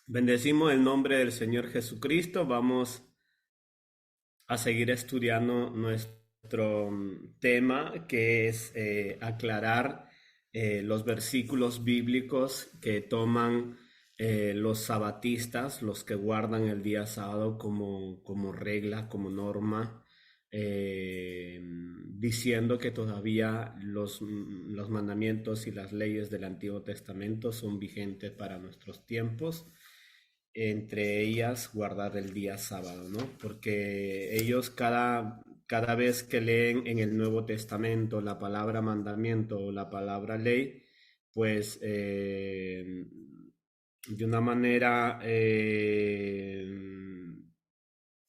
Bendecimos el nombre del Señor Jesucristo. Vamos a seguir estudiando nuestro tema, que es aclarar los versículos bíblicos que toman los sabatistas, los que guardan el día sábado como regla, como norma, diciendo que todavía los mandamientos y las leyes del Antiguo Testamento son vigentes para nuestros tiempos, entre ellas guardar el día sábado, ¿no? Porque ellos cada vez que leen en el Nuevo Testamento la palabra mandamiento o la palabra ley, pues de una manera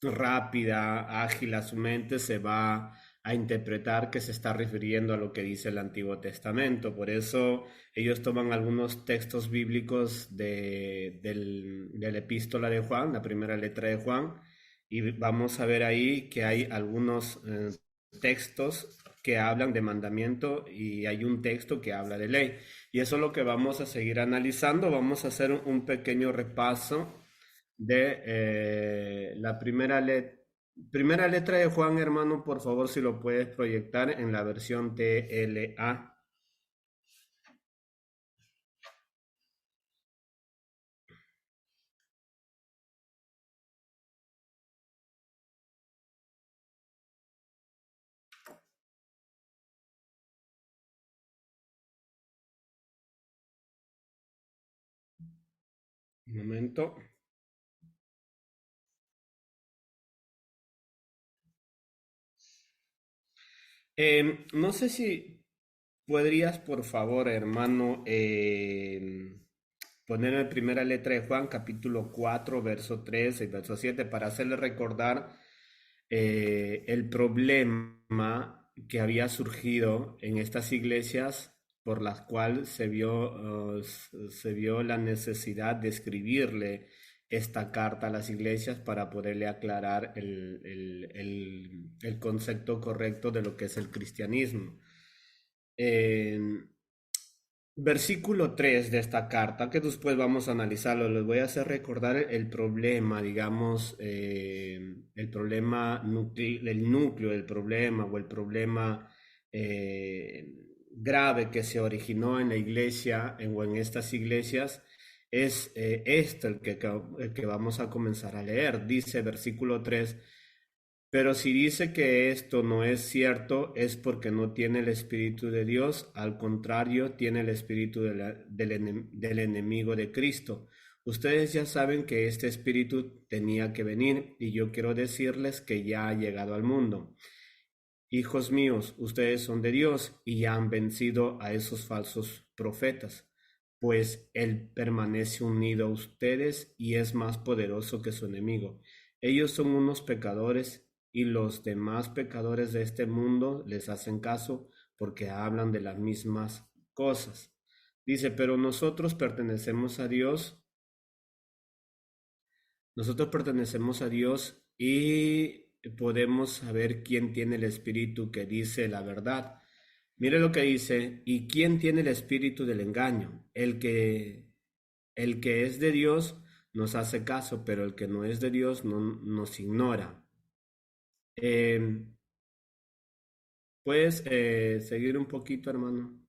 rápida, ágil a su mente, se va a interpretar que se está refiriendo a lo que dice el Antiguo Testamento. Por eso ellos toman algunos textos bíblicos de la epístola de Juan, la primera letra de Juan, y vamos a ver ahí que hay algunos textos que hablan de mandamiento y hay un texto que habla de ley. Y eso es lo que vamos a seguir analizando. Vamos a hacer un pequeño repaso de la primera letra de Juan, hermano, por favor, si lo puedes proyectar en la versión TLA. Un momento. No sé si podrías, por favor, hermano, poner en primera letra de Juan, capítulo 4 verso 3 y verso 7 para hacerle recordar el problema que había surgido en estas iglesias por las cuales se vio la necesidad de escribirle esta carta a las iglesias para poderle aclarar el concepto correcto de lo que es el cristianismo. En versículo 3 de esta carta, que después vamos a analizarlo, les voy a hacer recordar el problema, digamos, el problema, el núcleo del problema o el problema grave que se originó en la iglesia o en estas iglesias. Es esto el que vamos a comenzar a leer. Dice versículo 3: pero si dice que esto no es cierto, es porque no tiene el Espíritu de Dios, al contrario, tiene el Espíritu del enemigo de Cristo. Ustedes ya saben que este Espíritu tenía que venir, y yo quiero decirles que ya ha llegado al mundo. Hijos míos, ustedes son de Dios y ya han vencido a esos falsos profetas, pues Él permanece unido a ustedes y es más poderoso que su enemigo. Ellos son unos pecadores y los demás pecadores de este mundo les hacen caso porque hablan de las mismas cosas. Dice, pero nosotros pertenecemos a Dios y podemos saber quién tiene el espíritu que dice la verdad. Mire lo que dice: ¿y quién tiene el espíritu del engaño? El que es de Dios nos hace caso, pero el que no es de Dios no, nos ignora. Eh, ¿Puedes seguir un poquito, hermano?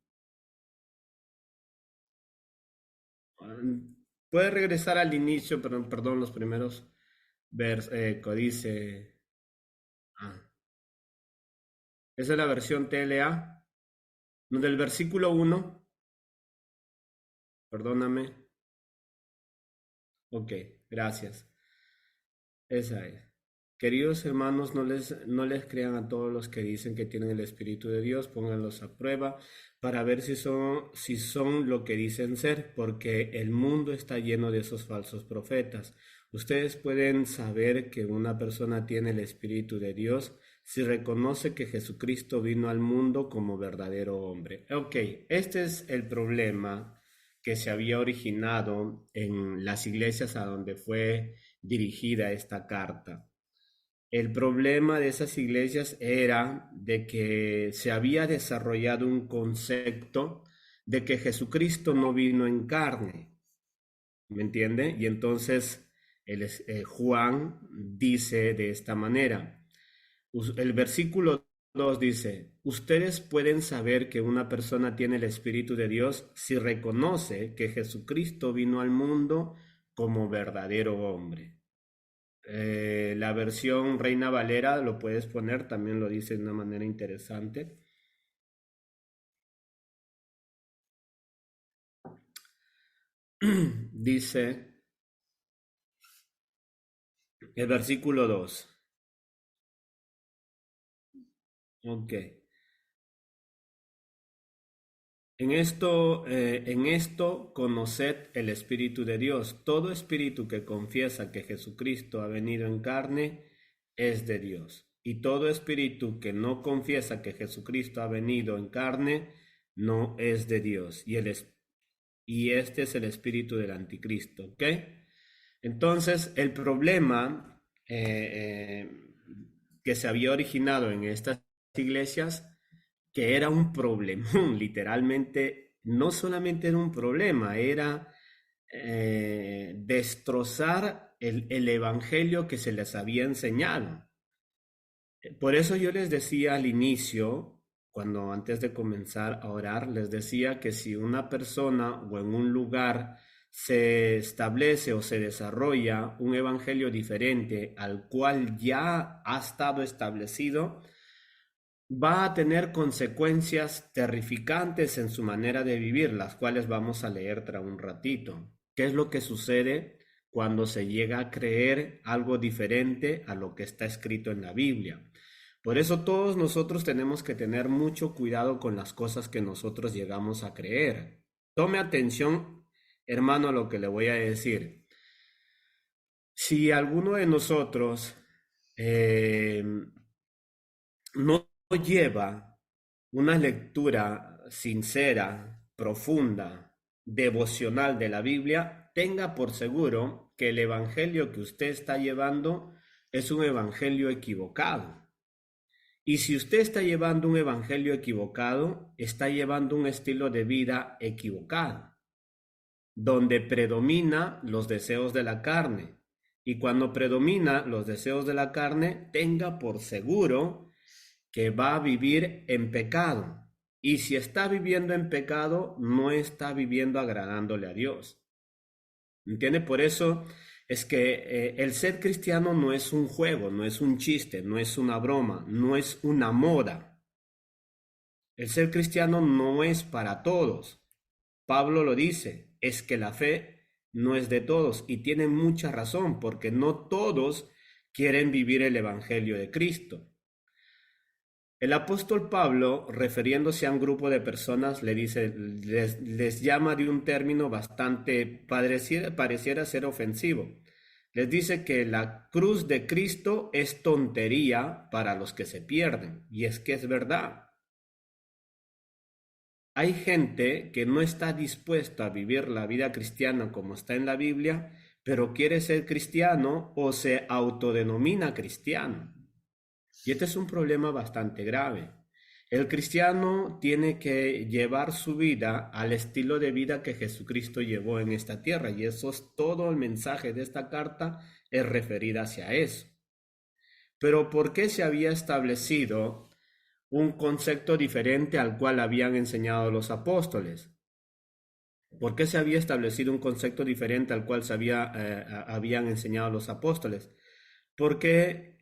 Ah, puedes regresar al inicio, perdón, los primeros que dice. Ah, esa es la versión TLA. No, del versículo 1, perdóname. Ok, gracias. Esa es. Queridos hermanos, no les crean a todos los que dicen que tienen el Espíritu de Dios, pónganlos a prueba para ver si son lo que dicen ser, porque el mundo está lleno de esos falsos profetas. Ustedes pueden saber que una persona tiene el Espíritu de Dios si reconoce que Jesucristo vino al mundo como verdadero hombre. Ok, este es el problema que se había originado en las iglesias a donde fue dirigida esta carta. El problema de esas iglesias era de que se había desarrollado un concepto de que Jesucristo no vino en carne. ¿me entiende? Y entonces Juan dice de esta manera, el versículo 2 dice, ustedes pueden saber que una persona tiene el Espíritu de Dios si reconoce que Jesucristo vino al mundo como verdadero hombre. La versión Reina Valera lo puedes poner, también lo dice de una manera interesante. Dice el versículo 2. Ok. En esto conoced el Espíritu de Dios. Todo espíritu que confiesa que Jesucristo ha venido en carne es de Dios. Y todo espíritu que no confiesa que Jesucristo ha venido en carne no es de Dios. Y este es el espíritu del anticristo. ¿Ok? Entonces, el problema que se había originado en estas iglesias, que era un problemón, literalmente, no solamente era un problema, era destrozar el evangelio que se les había enseñado. Por eso yo les decía al inicio, cuando antes de comenzar a orar, les decía que si una persona o en un lugar se establece o se desarrolla un evangelio diferente al cual ya ha estado establecido, va a tener consecuencias terrificantes en su manera de vivir, las cuales vamos a leer tras un ratito. ¿Qué es lo que sucede cuando se llega a creer algo diferente a lo que está escrito en la Biblia? Por eso todos nosotros tenemos que tener mucho cuidado con las cosas que nosotros llegamos a creer. Tome atención, hermano, a lo que le voy a decir. Si alguno de nosotros no lleva una lectura sincera, profunda, devocional de la Biblia, tenga por seguro que el evangelio que usted está llevando es un evangelio equivocado. Y si usted está llevando un evangelio equivocado, está llevando un estilo de vida equivocado, donde predomina los deseos de la carne. Y cuando predomina los deseos de la carne, tenga por seguro que va a vivir en pecado. Y si está viviendo en pecado, no está viviendo agradándole a Dios. ¿Entiende? Por eso es que el ser cristiano no es un juego, no es un chiste, no es una broma, no es una moda. El ser cristiano no es para todos. Pablo lo dice, es que la fe no es de todos y tiene mucha razón porque no todos quieren vivir el Evangelio de Cristo. El apóstol Pablo, refiriéndose a un grupo de personas, le dice, les llama de un término bastante, pareciera ser ofensivo. Les dice que la cruz de Cristo es tontería para los que se pierden. Y es que es verdad. Hay gente que no está dispuesta a vivir la vida cristiana como está en la Biblia, pero quiere ser cristiano o se autodenomina cristiano. Y este es un problema bastante grave. El cristiano tiene que llevar su vida al estilo de vida que Jesucristo llevó en esta tierra. Y eso es todo el mensaje de esta carta, es referida hacia eso. Pero ¿por qué se había establecido un concepto diferente al cual habían enseñado los apóstoles? ¿Por qué se había establecido un concepto diferente al cual habían enseñado los apóstoles? Porque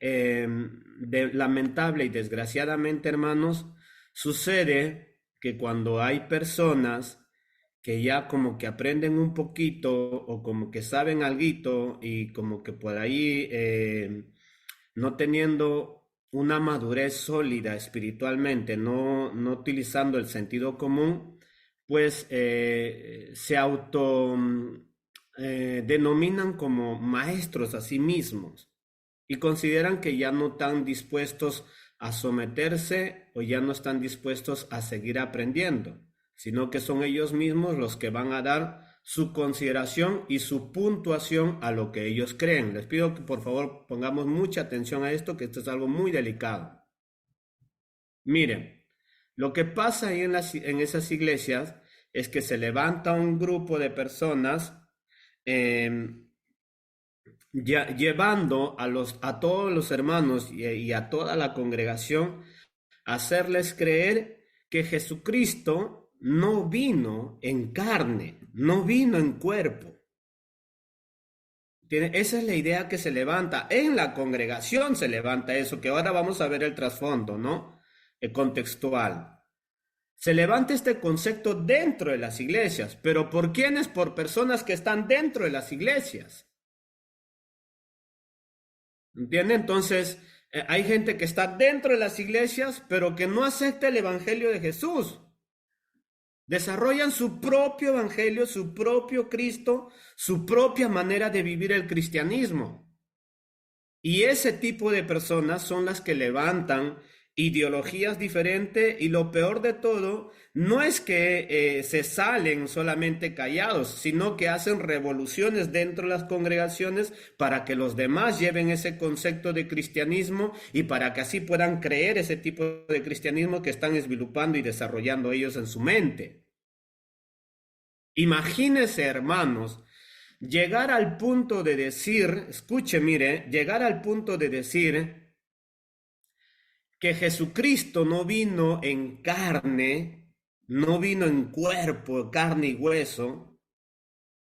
lamentable y desgraciadamente, hermanos, sucede que cuando hay personas que ya como que aprenden un poquito o como que saben alguito y como que por ahí no teniendo una madurez sólida espiritualmente, no utilizando el sentido común, pues se denominan como maestros a sí mismos y consideran que ya no están dispuestos a someterse o ya no están dispuestos a seguir aprendiendo, sino que son ellos mismos los que van a dar su consideración y su puntuación a lo que ellos creen. Les pido que por favor pongamos mucha atención a esto, que esto es algo muy delicado. Miren, lo que pasa ahí en esas iglesias es que se levanta un grupo de personas em, llevando a todos los hermanos y a toda la congregación a hacerles creer que Jesucristo no vino en carne, no vino en cuerpo. Esa es la idea que se levanta. En la congregación se levanta eso, que ahora vamos a ver el trasfondo, ¿no? El contextual. Se levanta este concepto dentro de las iglesias, pero ¿por quiénes? Por personas que están dentro de las iglesias. ¿Entiende? Entonces, hay gente que está dentro de las iglesias, pero que no acepta el evangelio de Jesús. Desarrollan su propio evangelio, su propio Cristo, su propia manera de vivir el cristianismo. Y ese tipo de personas son las que levantan ideologías diferentes y lo peor de todo no es que se salen solamente callados, sino que hacen revoluciones dentro de las congregaciones para que los demás lleven ese concepto de cristianismo y para que así puedan creer ese tipo de cristianismo que están esvilupando y desarrollando ellos en su mente. Imagínense, hermanos, llegar al punto de decir, escuche, mire, llegar al punto de decir que Jesucristo no vino en carne, no vino en cuerpo, carne y hueso.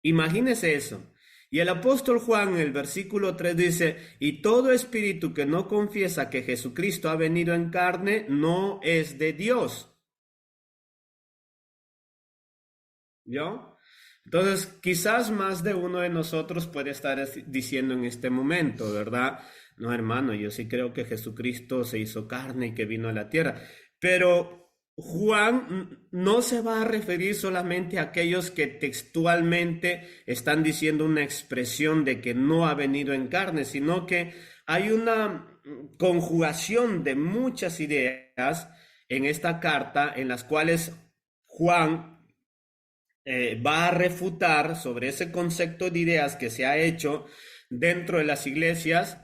Imagínese eso. Y el apóstol Juan en el versículo 3 dice, y todo espíritu que no confiesa que Jesucristo ha venido en carne no es de Dios. ¿Yo? Entonces, quizás más de uno de nosotros puede estar diciendo en este momento, ¿verdad? No, hermano, yo sí creo que Jesucristo se hizo carne y que vino a la tierra. Pero Juan no se va a referir solamente a aquellos que textualmente están diciendo una expresión de que no ha venido en carne, sino que hay una conjugación de muchas ideas en esta carta en las cuales Juan va a refutar sobre ese concepto de ideas que se ha hecho dentro de las iglesias,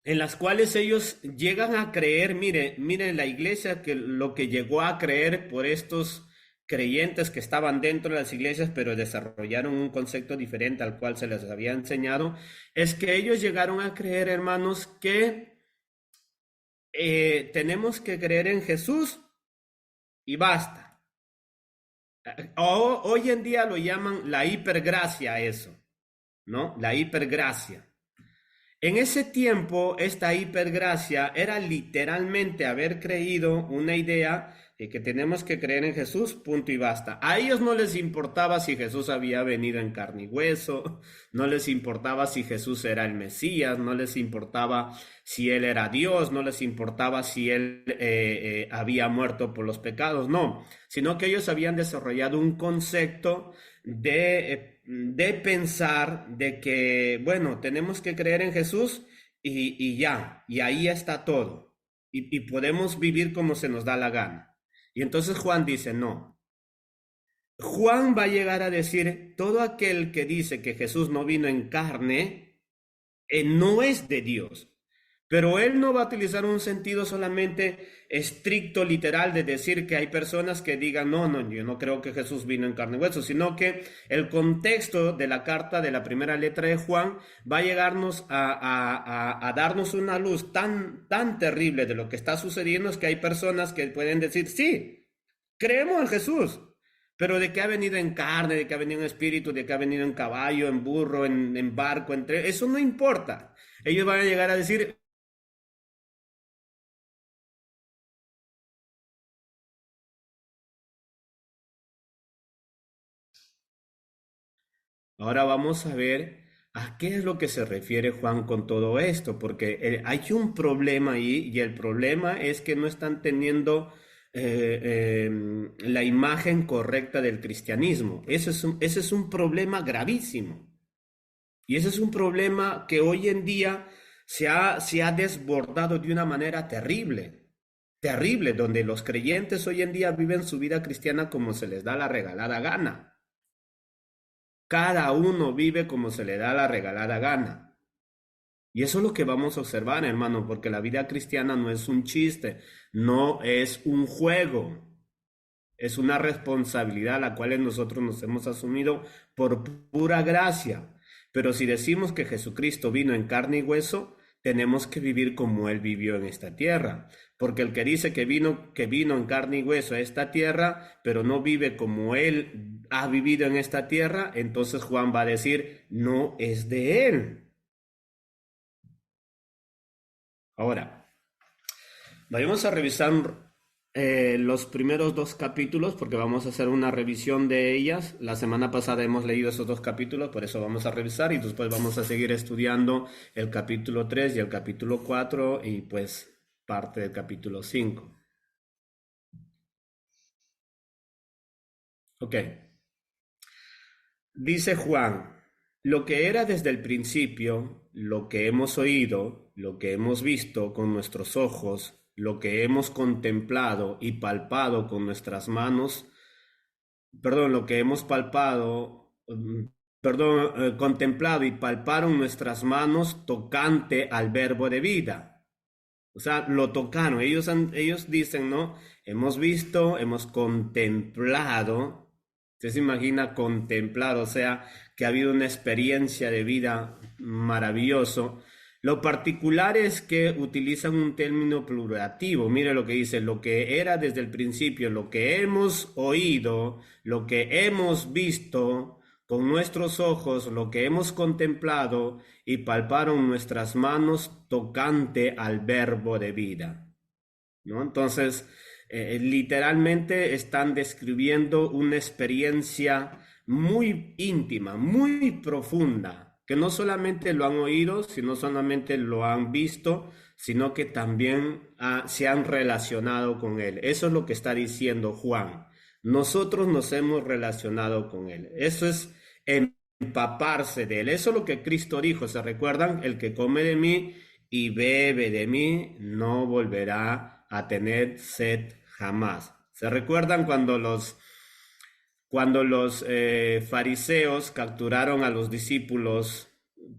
en las cuales ellos llegan a creer, mire la iglesia que lo que llegó a creer por estos creyentes que estaban dentro de las iglesias, pero desarrollaron un concepto diferente al cual se les había enseñado, es que ellos llegaron a creer, hermanos, que tenemos que creer en Jesús y basta. Hoy en día lo llaman la hipergracia eso, ¿no? La hipergracia. En ese tiempo, esta hipergracia era literalmente haber creído una idea de que tenemos que creer en Jesús, punto y basta. A ellos no les importaba si Jesús había venido en carne y hueso, no les importaba si Jesús era el Mesías, no les importaba si Él era Dios, no les importaba si Él había muerto por los pecados, no, sino que ellos habían desarrollado un concepto de pensar de que, bueno, tenemos que creer en Jesús y ya, y ahí está todo, y podemos vivir como se nos da la gana. Y entonces Juan dice, no. Juan va a llegar a decir, todo aquel que dice que Jesús no vino en carne, no es de Dios. Pero él no va a utilizar un sentido solamente estricto, literal, de decir que hay personas que digan, no, no, yo no creo que Jesús vino en carne y hueso, sino que el contexto de la carta de la primera letra de Juan va a llegarnos a darnos una luz tan terrible de lo que está sucediendo, es que hay personas que pueden decir, sí, creemos en Jesús, pero de que ha venido en carne, de que ha venido en espíritu, de que ha venido en caballo, en burro, en barco, eso no importa. Ellos van a llegar a decir, ahora vamos a ver a qué es lo que se refiere Juan con todo esto, porque hay un problema ahí y el problema es que no están teniendo la imagen correcta del cristianismo. Ese es un problema gravísimo y ese es un problema que hoy en día se ha desbordado de una manera terrible, terrible, donde los creyentes hoy en día viven su vida cristiana como se les da la regalada gana. Cada uno vive como se le da la regalada gana. Y eso es lo que vamos a observar, hermano, porque la vida cristiana no es un chiste, no es un juego. Es una responsabilidad a la cual nosotros nos hemos asumido por pura gracia. Pero si decimos que Jesucristo vino en carne y hueso, tenemos que vivir como Él vivió en esta tierra. Porque el que dice que vino en carne y hueso a esta tierra, pero no vive como Él ha vivido en esta tierra, entonces Juan va a decir, no es de Él. Ahora, vayamos a revisar los primeros dos capítulos porque vamos a hacer una revisión de ellas. La semana pasada hemos leído esos dos capítulos, por eso vamos a revisar y después vamos a seguir estudiando el capítulo 3 y el capítulo 4 y pues parte del capítulo 5. Ok. Dice Juan, lo que era desde el principio, lo que hemos oído, lo que hemos visto con nuestros ojos, lo que hemos contemplado y palpado con nuestras manos, perdón, lo que hemos palpado, perdón, contemplado y palparon nuestras manos tocante al verbo de vida. O sea, lo tocaron. Ellos dicen, ¿no? Hemos visto, hemos contemplado. Usted se imagina contemplar, o sea, que ha habido una experiencia de vida maravilloso. Lo particular es que utilizan un término plurativo. Mire lo que dice, lo que era desde el principio, lo que hemos oído, lo que hemos visto con nuestros ojos, lo que hemos contemplado y palparon nuestras manos tocante al verbo de vida, ¿no? Entonces, literalmente están describiendo una experiencia muy íntima, muy profunda, que no solamente lo han oído, sino solamente lo han visto, sino que también se han relacionado con él. Eso es lo que está diciendo Juan. Nosotros nos hemos relacionado con él. Eso es empaparse de él. Eso es lo que Cristo dijo. ¿Se recuerdan? El que come de mí y bebe de mí no volverá a tener sed jamás. ¿Se recuerdan cuando los fariseos capturaron a los discípulos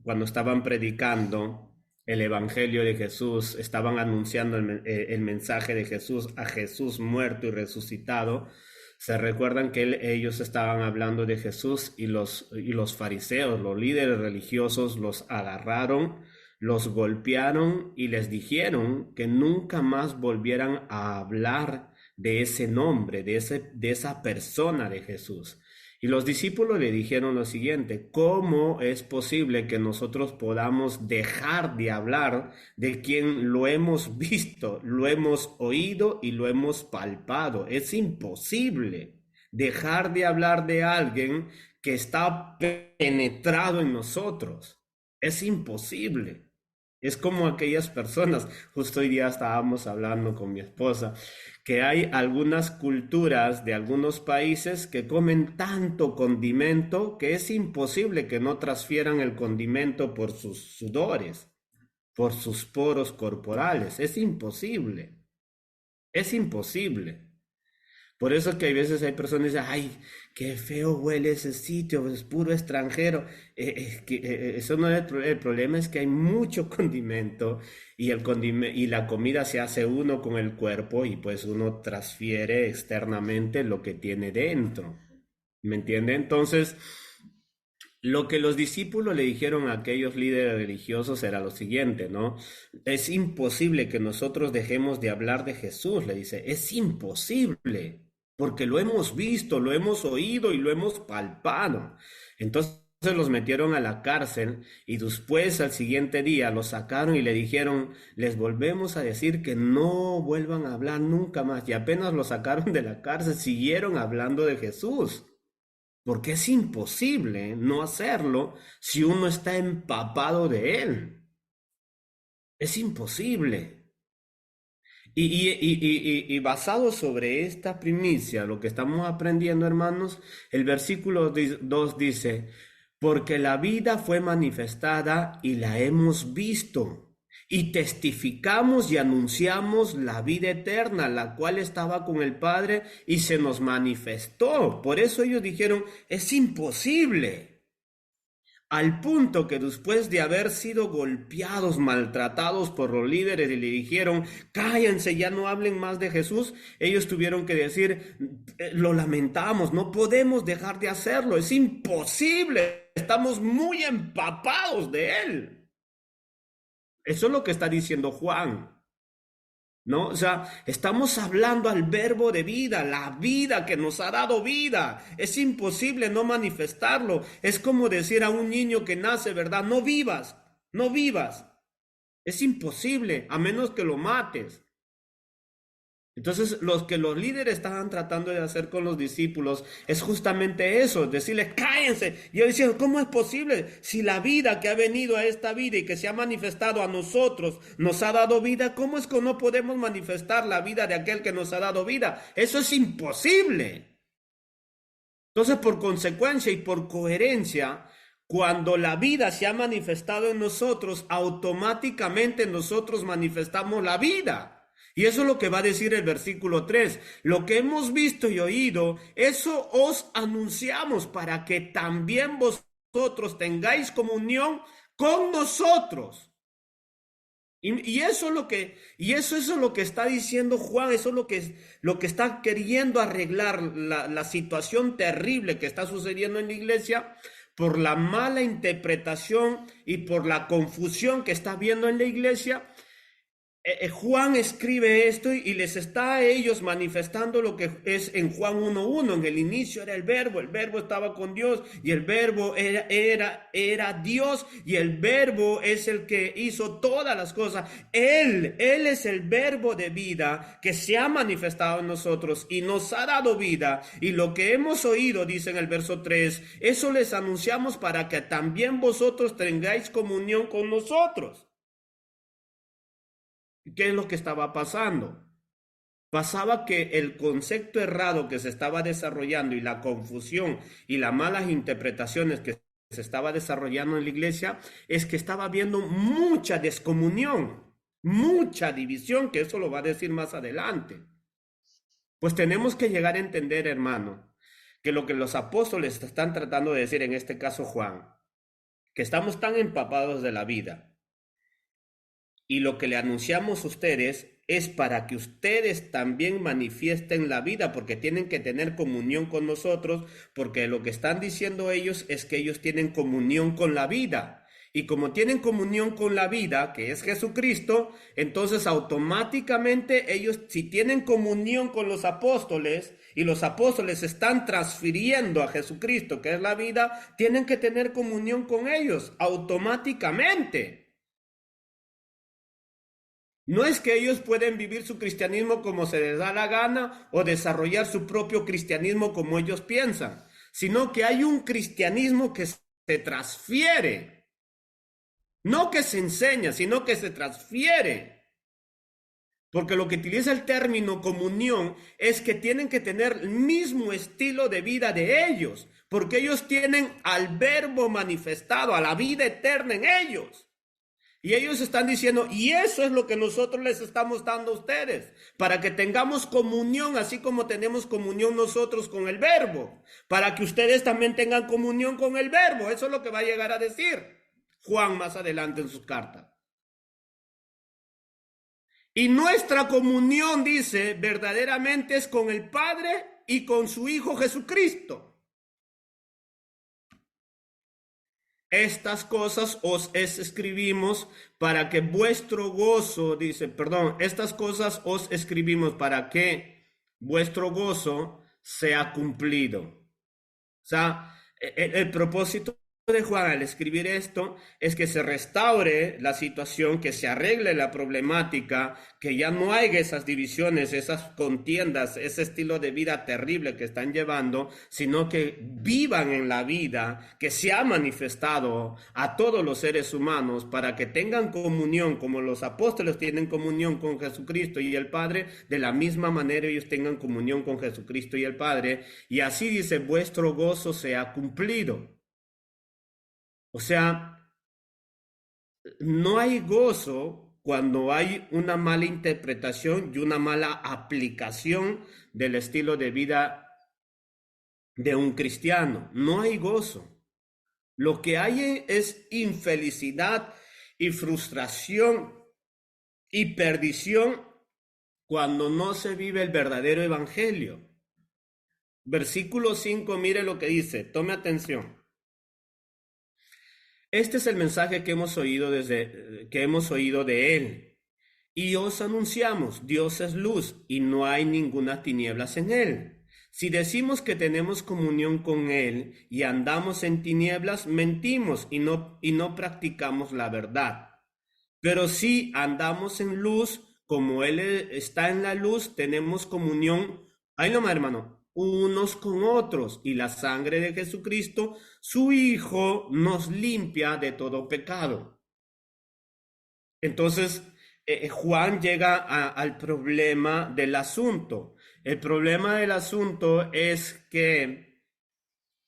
cuando estaban predicando el evangelio de Jesús, estaban anunciando el mensaje de Jesús, a Jesús muerto y resucitado? Se recuerdan que ellos estaban hablando de Jesús y los fariseos, los líderes religiosos, los agarraron, los golpearon y les dijeron que nunca más volvieran a hablar de ese nombre, de esa persona de Jesús. Y los discípulos le dijeron lo siguiente, ¿cómo es posible que nosotros podamos dejar de hablar de quien lo hemos visto, lo hemos oído y lo hemos palpado? Es imposible dejar de hablar de alguien que está penetrado en nosotros. Es imposible. Es como aquellas personas, justo hoy día estábamos hablando con mi esposa, que hay algunas culturas de algunos países que comen tanto condimento que es imposible que no transfieran el condimento por sus sudores, por sus poros corporales. Es imposible. Es imposible. Por eso que hay veces hay personas que dicen, ay, qué feo huele ese sitio, es puro extranjero. Eso no es el problema, es que hay mucho condimento y, y la comida se hace uno con el cuerpo y pues uno transfiere externamente lo que tiene dentro. ¿Me entiende? Entonces, lo que los discípulos le dijeron a aquellos líderes religiosos era lo siguiente, ¿no? Es imposible que nosotros dejemos de hablar de Jesús, le dice, es imposible, porque lo hemos visto, lo hemos oído y lo hemos palpado. Entonces los metieron a la cárcel y después al siguiente día los sacaron y le dijeron, les volvemos a decir que no vuelvan a hablar nunca más. Y apenas los sacaron de la cárcel, siguieron hablando de Jesús. Porque es imposible no hacerlo si uno está empapado de él. Es imposible. Y basado sobre esta primicia, lo que estamos aprendiendo, hermanos, el versículo 2 dice, porque la vida fue manifestada y la hemos visto. Y testificamos y anunciamos la vida eterna, la cual estaba con el Padre y se nos manifestó. Por eso ellos dijeron, es imposible. al punto que después de haber sido golpeados, maltratados por los líderes y le dijeron, cállense, ya no hablen más de Jesús, ellos tuvieron que decir, lo lamentamos, no podemos dejar de hacerlo, es imposible, estamos muy empapados de él. Eso es lo que está diciendo Juan. ¿No? O sea, estamos hablando al verbo de vida, la vida que nos ha dado vida. Es imposible no manifestarlo. Es como decir a un niño que nace, ¿verdad? No vivas, no vivas. Es imposible, a menos que lo mates. Entonces, lo que los líderes estaban tratando de hacer con los discípulos es justamente eso, decirles, cállense. Y yo decía, ¿cómo es posible? Si la vida que ha venido a esta vida y que se ha manifestado a nosotros nos ha dado vida, ¿cómo es que no podemos manifestar la vida de aquel que nos ha dado vida? Eso es imposible. Entonces, por consecuencia y por coherencia, cuando la vida se ha manifestado en nosotros, automáticamente nosotros manifestamos la vida. Y eso es lo que va a decir el versículo 3. Lo que hemos visto y oído, eso os anunciamos para que también vosotros tengáis comunión con nosotros. Y eso es lo que, eso es lo que está diciendo Juan, eso es lo que está queriendo arreglar la situación terrible que está sucediendo en la iglesia por la mala interpretación y por la confusión que está habiendo en la iglesia. Juan escribe esto y les está a ellos manifestando lo que es en Juan 1:1. En el inicio era el verbo estaba con Dios y el verbo era Dios y el verbo es el que hizo todas las cosas. Él es el verbo de vida que se ha manifestado en nosotros y nos ha dado vida. Y lo que hemos oído, dice en el verso 3, eso les anunciamos para que también vosotros tengáis comunión con nosotros. ¿Qué es lo que estaba pasando? Pasaba que el concepto errado que se estaba desarrollando y la confusión y las malas interpretaciones que se estaba desarrollando en la iglesia es que estaba habiendo mucha descomunión, mucha división, que eso lo va a decir más adelante. Pues tenemos que llegar a entender, hermano, que lo que los apóstoles están tratando de decir, en este caso Juan, que estamos tan empapados de la vida, y lo que le anunciamos a ustedes es para que ustedes también manifiesten la vida, porque tienen que tener comunión con nosotros, porque lo que están diciendo ellos es que ellos tienen comunión con la vida. Y como tienen comunión con la vida, que es Jesucristo, entonces automáticamente ellos, si tienen comunión con los apóstoles, y los apóstoles están transfiriendo a Jesucristo, que es la vida, tienen que tener comunión con ellos, automáticamente. No es que ellos pueden vivir su cristianismo como se les da la gana o desarrollar su propio cristianismo como ellos piensan, sino que hay un cristianismo que se transfiere, no que se enseña, sino que se transfiere. Porque lo que utiliza el término comunión es que tienen que tener el mismo estilo de vida de ellos, porque ellos tienen al verbo manifestado, a la vida eterna en ellos. Y ellos están diciendo, y eso es lo que nosotros les estamos dando a ustedes, para que tengamos comunión, así como tenemos comunión nosotros con el verbo, para que ustedes también tengan comunión con el verbo. Eso es lo que va a llegar a decir Juan más adelante en sus cartas. Y nuestra comunión, dice, verdaderamente es con el Padre y con su Hijo Jesucristo. Estas cosas os escribimos para que vuestro gozo, dice, perdón, estas cosas os escribimos para que vuestro gozo sea cumplido. O sea, el propósito de Juan al escribir esto es que se restaure la situación, que se arregle la problemática, que ya no haya esas divisiones, esas contiendas, ese estilo de vida terrible que están llevando, sino que vivan en la vida que se ha manifestado a todos los seres humanos para que tengan comunión, como los apóstoles tienen comunión con Jesucristo y el Padre, de la misma manera ellos tengan comunión con Jesucristo y el Padre, y así dice, vuestro gozo sea cumplido. O sea, no hay gozo cuando hay una mala interpretación y una mala aplicación del estilo de vida de un cristiano. No hay gozo. Lo que hay es infelicidad y frustración y perdición cuando no se vive el verdadero evangelio. Versículo 5, mire lo que dice, tome atención. Este es el mensaje que hemos oído de él. Y os anunciamos, Dios es luz y no hay ninguna tinieblas en él. Si decimos que tenemos comunión con él y andamos en tinieblas, mentimos y no practicamos la verdad. Pero si andamos en luz, como él está en la luz, tenemos comunión, ahí nomás hermano, unos con otros, y la sangre de Jesucristo, su Hijo, nos limpia de todo pecado. Entonces, Juan llega al problema del asunto. El problema del asunto es que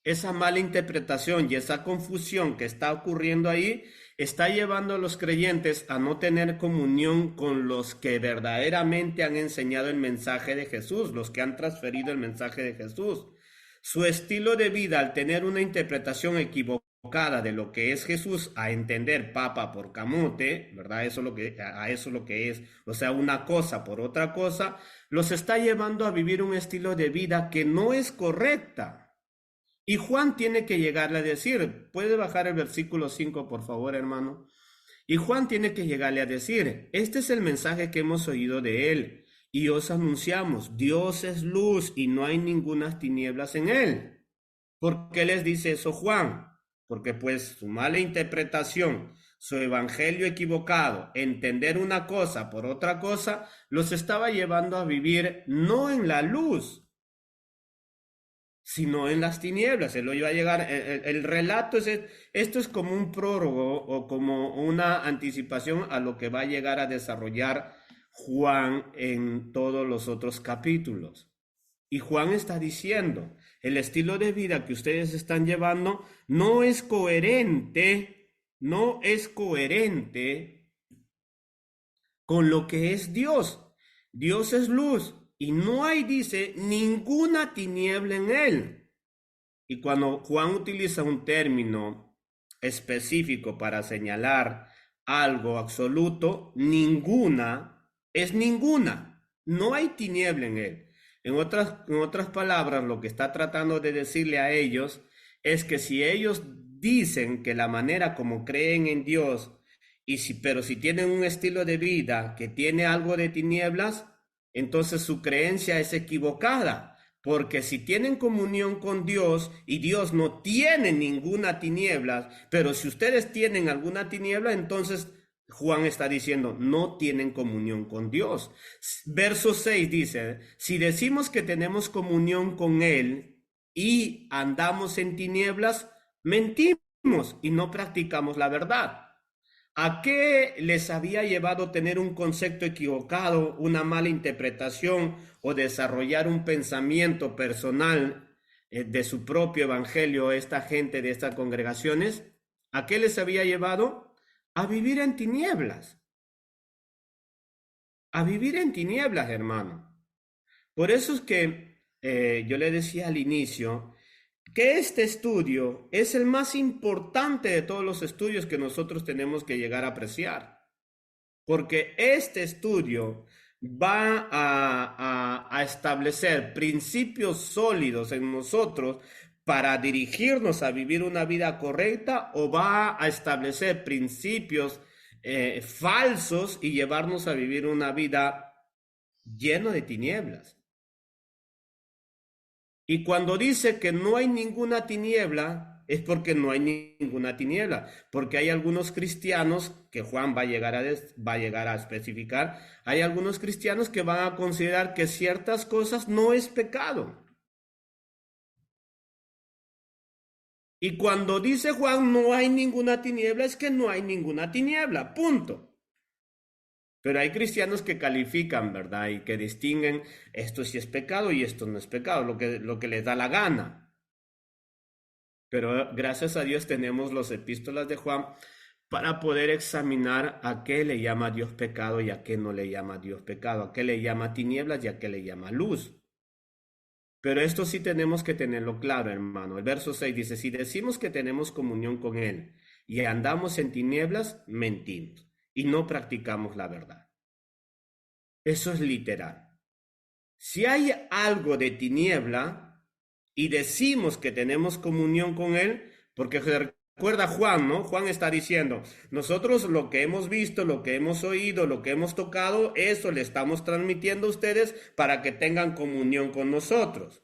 esa mala interpretación y esa confusión que está ocurriendo ahí está llevando a los creyentes a no tener comunión con los que verdaderamente han enseñado el mensaje de Jesús, los que han transferido el mensaje de Jesús. Su estilo de vida, al tener una interpretación equivocada de lo que es Jesús, a entender papa por camote, ¿verdad? Eso es lo que es, o sea, una cosa por otra cosa, los está llevando a vivir un estilo de vida que no es correcta. Y Juan tiene que llegarle a decir, ¿puede bajar el versículo 5, por favor, hermano? Y Juan tiene que llegarle a decir, este es el mensaje que hemos oído de él y os anunciamos, Dios es luz y no hay ninguna tinieblas en él. ¿Por qué les dice eso Juan? Porque pues su mala interpretación, su evangelio equivocado, entender una cosa por otra cosa, los estaba llevando a vivir no en la luz, sino en las tinieblas. Él lo iba a llegar, el relato esto es como un prólogo o como una anticipación a lo que va a llegar a desarrollar Juan en todos los otros capítulos. Y Juan está diciendo, el estilo de vida que ustedes están llevando no es coherente con lo que es Dios. Dios es luz y no hay, dice, ninguna tiniebla en él. Y cuando Juan utiliza un término específico para señalar algo absoluto, ninguna es ninguna. No hay tiniebla en él. En otras palabras, lo que está tratando de decirle a ellos es que si ellos dicen que la manera como creen en Dios, pero si tienen un estilo de vida que tiene algo de tinieblas, entonces su creencia es equivocada. Porque si tienen comunión con Dios y Dios no tiene ninguna tiniebla, pero si ustedes tienen alguna tiniebla, entonces Juan está diciendo, no tienen comunión con Dios. Verso 6 dice, si decimos que tenemos comunión con Él y andamos en tinieblas, mentimos y no practicamos la verdad. ¿A qué les había llevado tener un concepto equivocado, una mala interpretación o desarrollar un pensamiento personal de su propio evangelio esta gente de estas congregaciones? ¿A qué les había llevado? A vivir en tinieblas. A vivir en tinieblas, hermano. Por eso es que yo le decía al inicio que este estudio es el más importante de todos los estudios que nosotros tenemos que llegar a apreciar, porque este estudio va a establecer principios sólidos en nosotros para dirigirnos a vivir una vida correcta o va a establecer principios falsos y llevarnos a vivir una vida llena de tinieblas. Y cuando dice que no hay ninguna tiniebla, es porque no hay ninguna tiniebla, porque hay algunos cristianos que Juan va a llegar a especificar, hay algunos cristianos que van a considerar que ciertas cosas no es pecado. Y cuando dice Juan no hay ninguna tiniebla, es que no hay ninguna tiniebla, punto. Pero hay cristianos que califican, ¿verdad? Y que distinguen esto sí es pecado y esto no es pecado, lo que les da la gana. Pero gracias a Dios tenemos los epístolas de Juan para poder examinar a qué le llama Dios pecado y a qué no le llama Dios pecado, a qué le llama tinieblas y a qué le llama luz. Pero esto sí tenemos que tenerlo claro, hermano. El verso 6 dice, si decimos que tenemos comunión con Él y andamos en tinieblas, mentimos y no practicamos la verdad. Eso es literal. Si hay algo de tiniebla y decimos que tenemos comunión con Él, porque recuerda Juan, ¿no? Juan está diciendo, nosotros lo que hemos visto, lo que hemos oído, lo que hemos tocado, eso le estamos transmitiendo a ustedes para que tengan comunión con nosotros.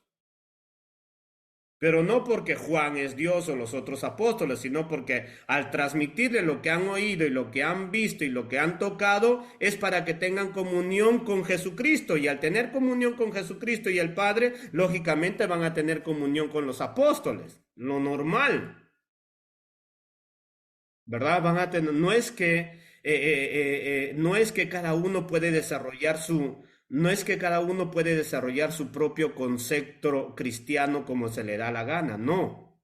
Pero no porque Juan es Dios o los otros apóstoles, sino porque al transmitirle lo que han oído y lo que han visto y lo que han tocado, es para que tengan comunión con Jesucristo. Y al tener comunión con Jesucristo y el Padre, lógicamente van a tener comunión con los apóstoles. Lo normal, ¿verdad? Van a tener, no es que cada uno puede desarrollar no es que cada uno puede desarrollar su propio concepto cristiano como se le da la gana, no.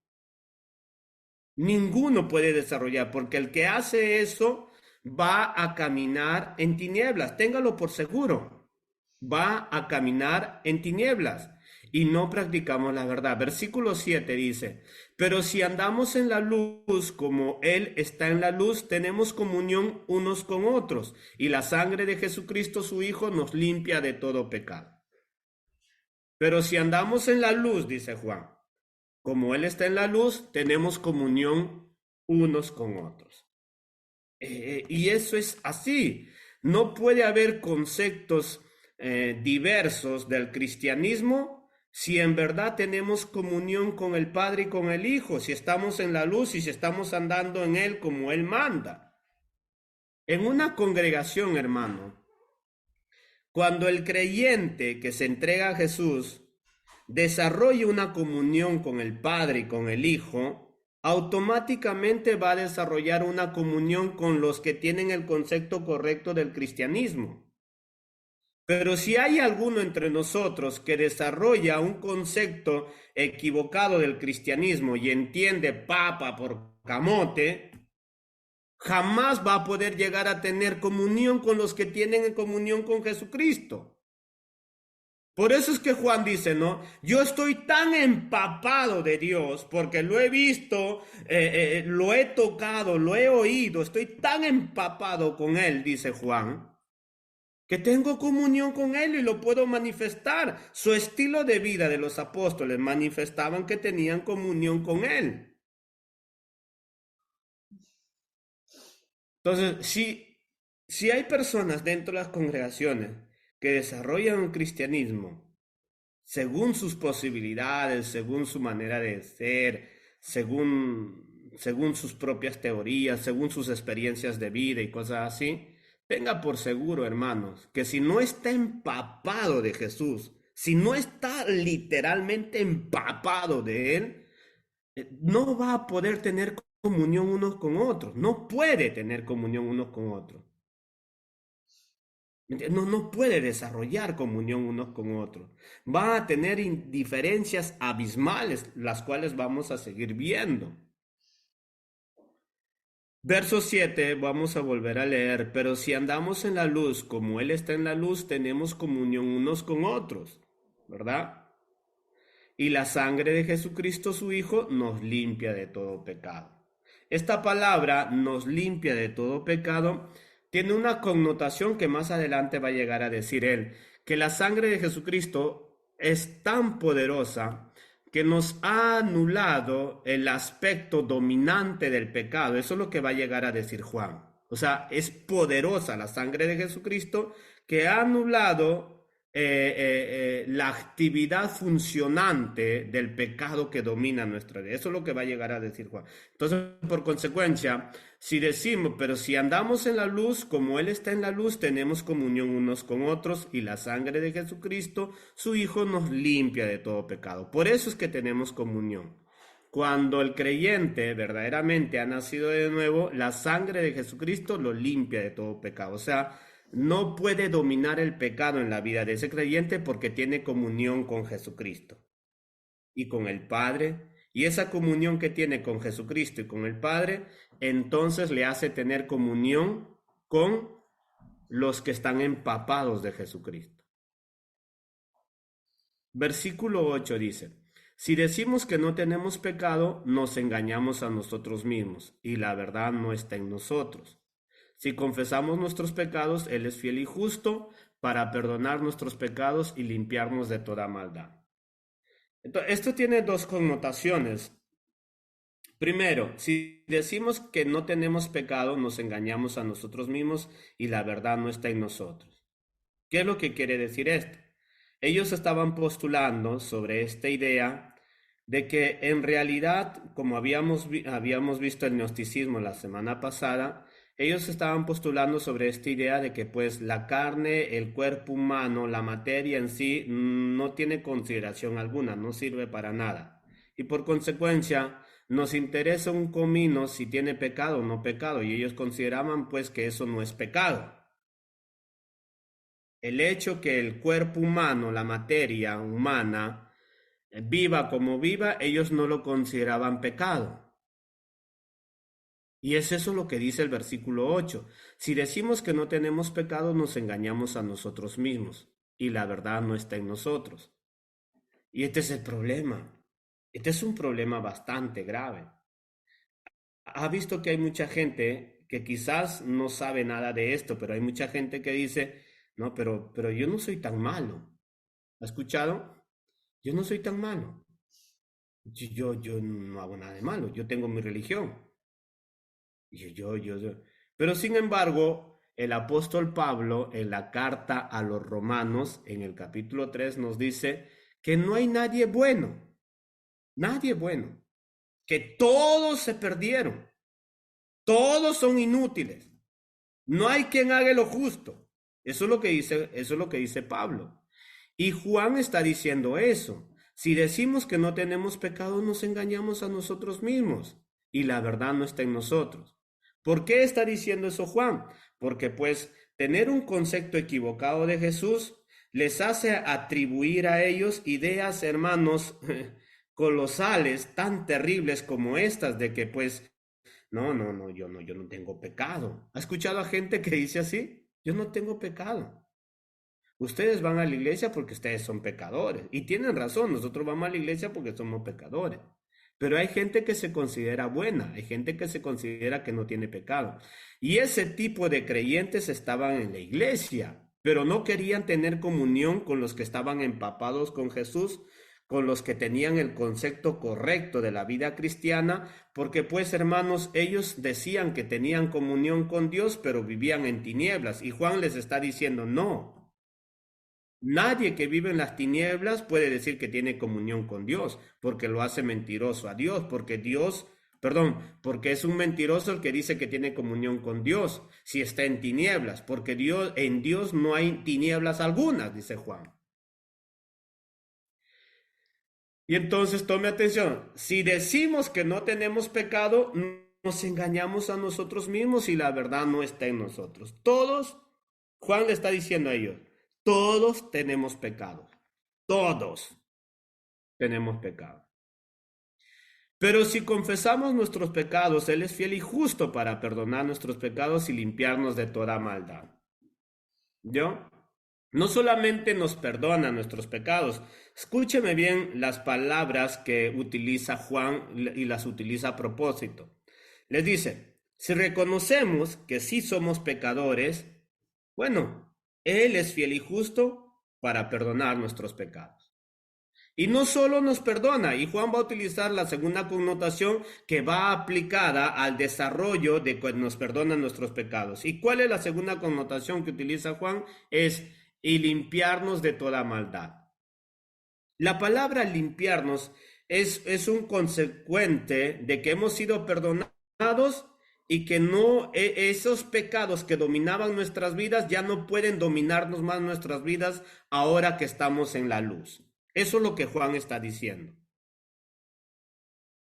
Ninguno puede desarrollar, porque el que hace eso va a caminar en tinieblas, téngalo por seguro, va a caminar en tinieblas y no practicamos la verdad. Versículo 7 dice, pero si andamos en la luz como Él está en la luz, tenemos comunión unos con otros y la sangre de Jesucristo su Hijo nos limpia de todo pecado. Pero si andamos en la luz, dice Juan, como Él está en la luz, tenemos comunión unos con otros. Y eso es así. No puede haber conceptos diversos del cristianismo si en verdad tenemos comunión con el Padre y con el Hijo, si estamos en la luz y si estamos andando en Él como Él manda. En una congregación, hermano, cuando el creyente que se entrega a Jesús desarrolla una comunión con el Padre y con el Hijo, automáticamente va a desarrollar una comunión con los que tienen el concepto correcto del cristianismo. Pero si hay alguno entre nosotros que desarrolla un concepto equivocado del cristianismo y entiende papa por camote, jamás va a poder llegar a tener comunión con los que tienen comunión con Jesucristo. Por eso es que Juan dice, ¿no? Yo estoy tan empapado de Dios porque lo he visto, lo he tocado, lo he oído, estoy tan empapado con Él, dice Juan, que tengo comunión con Él y lo puedo manifestar. Su estilo de vida de los apóstoles manifestaban que tenían comunión con Él. Entonces, si hay personas dentro de las congregaciones que desarrollan un cristianismo, según sus posibilidades, según su manera de ser, según sus propias teorías, según sus experiencias de vida y cosas así, tenga por seguro, hermanos, que si no está empapado de Jesús, si no está literalmente empapado de Él, no va a poder tener comunión unos con otros, no puede tener comunión unos con otros. No puede desarrollar comunión unos con otros. Va a tener diferencias abismales, las cuales vamos a seguir viendo. Verso 7, vamos a volver a leer, pero si andamos en la luz como Él está en la luz, tenemos comunión unos con otros, ¿verdad? Y la sangre de Jesucristo su Hijo nos limpia de todo pecado. Esta palabra nos limpia de todo pecado tiene una connotación que más adelante va a llegar a decir él, que la sangre de Jesucristo es tan poderosa que nos ha anulado el aspecto dominante del pecado. Eso es lo que va a llegar a decir Juan. O sea, es poderosa la sangre de Jesucristo que ha anulado la actividad funcionante del pecado que domina nuestra vida. Eso es lo que va a llegar a decir Juan. Entonces, por consecuencia, si decimos, pero si andamos en la luz, como Él está en la luz, tenemos comunión unos con otros y la sangre de Jesucristo, su Hijo, nos limpia de todo pecado. Por eso es que tenemos comunión. Cuando el creyente verdaderamente ha nacido de nuevo, la sangre de Jesucristo lo limpia de todo pecado. O sea, no puede dominar el pecado en la vida de ese creyente porque tiene comunión con Jesucristo y con el Padre. Y esa comunión que tiene con Jesucristo y con el Padre, entonces le hace tener comunión con los que están empapados de Jesucristo. Versículo 8 dice, si decimos que no tenemos pecado, nos engañamos a nosotros mismos y la verdad no está en nosotros. Si confesamos nuestros pecados, Él es fiel y justo para perdonar nuestros pecados y limpiarnos de toda maldad. Entonces, esto tiene dos connotaciones. Primero, si decimos que no tenemos pecado, nos engañamos a nosotros mismos y la verdad no está en nosotros. ¿Qué es lo que quiere decir esto? Ellos estaban postulando sobre esta idea de que en realidad, como habíamos visto el gnosticismo la semana pasada, ellos estaban postulando sobre esta idea de que pues la carne, el cuerpo humano, la materia en sí no tiene consideración alguna, no sirve para nada. Y por consecuencia, nos interesa un comino si tiene pecado o no pecado, y ellos consideraban pues que eso no es pecado. El hecho que el cuerpo humano, la materia humana, viva como viva, ellos no lo consideraban pecado. Y es eso lo que dice el versículo 8. Si decimos que no tenemos pecado, nos engañamos a nosotros mismos, y la verdad no está en nosotros. Y este es el problema. Este es un problema bastante grave. Ha visto que hay mucha gente que quizás no sabe nada de esto, pero hay mucha gente que dice, no, pero yo no soy tan malo. ¿Ha escuchado? Yo no soy tan malo. Yo no hago nada de malo. Yo tengo mi religión. Yo. Pero sin embargo, el apóstol Pablo en la carta a los Romanos, en el capítulo 3, nos dice que no hay nadie bueno, que todos se perdieron, todos son inútiles, no hay quien haga lo justo. Eso es lo que dice Pablo. Y Juan está diciendo eso. Si decimos que no tenemos pecado, nos engañamos a nosotros mismos y la verdad no está en nosotros. ¿Por qué está diciendo eso Juan? Porque pues tener un concepto equivocado de Jesús les hace atribuir a ellos ideas, hermanos, colosales, tan terribles como estas de que pues no, yo no tengo pecado. ¿Ha escuchado a gente que dice así? Yo no tengo pecado. Ustedes van a la iglesia porque ustedes son pecadores. Y tienen razón, nosotros vamos a la iglesia porque somos pecadores. Pero hay gente que se considera buena, hay gente que se considera que no tiene pecado. Y ese tipo de creyentes estaban en la iglesia, pero no querían tener comunión con los que estaban empapados con Jesús, con los que tenían el concepto correcto de la vida cristiana, porque pues hermanos, ellos decían que tenían comunión con Dios, pero vivían en tinieblas. Y Juan les está diciendo, no. Nadie que vive en las tinieblas puede decir que tiene comunión con Dios, porque lo hace mentiroso a Dios, porque es un mentiroso el que dice que tiene comunión con Dios, si está en tinieblas, porque en Dios no hay tinieblas algunas, dice Juan. Y entonces tome atención, si decimos que no tenemos pecado, nos engañamos a nosotros mismos y la verdad no está en nosotros. Todos, Juan le está diciendo a ellos, todos tenemos pecado. Todos tenemos pecado. Pero si confesamos nuestros pecados, Él es fiel y justo para perdonar nuestros pecados y limpiarnos de toda maldad. ¿Yo? No solamente nos perdona nuestros pecados, escúcheme bien las palabras que utiliza Juan y las utiliza a propósito. Les dice, si reconocemos que sí somos pecadores, bueno, Él es fiel y justo para perdonar nuestros pecados. Y no solo nos perdona, y Juan va a utilizar la segunda connotación que va aplicada al desarrollo de que nos perdona nuestros pecados. ¿Y cuál es la segunda connotación que utiliza Juan? Es y limpiarnos de toda maldad. La palabra limpiarnos es un consecuente de que hemos sido perdonados y que no esos pecados que dominaban nuestras vidas ya no pueden dominarnos más nuestras vidas ahora que estamos en la luz. Eso es lo que Juan está diciendo.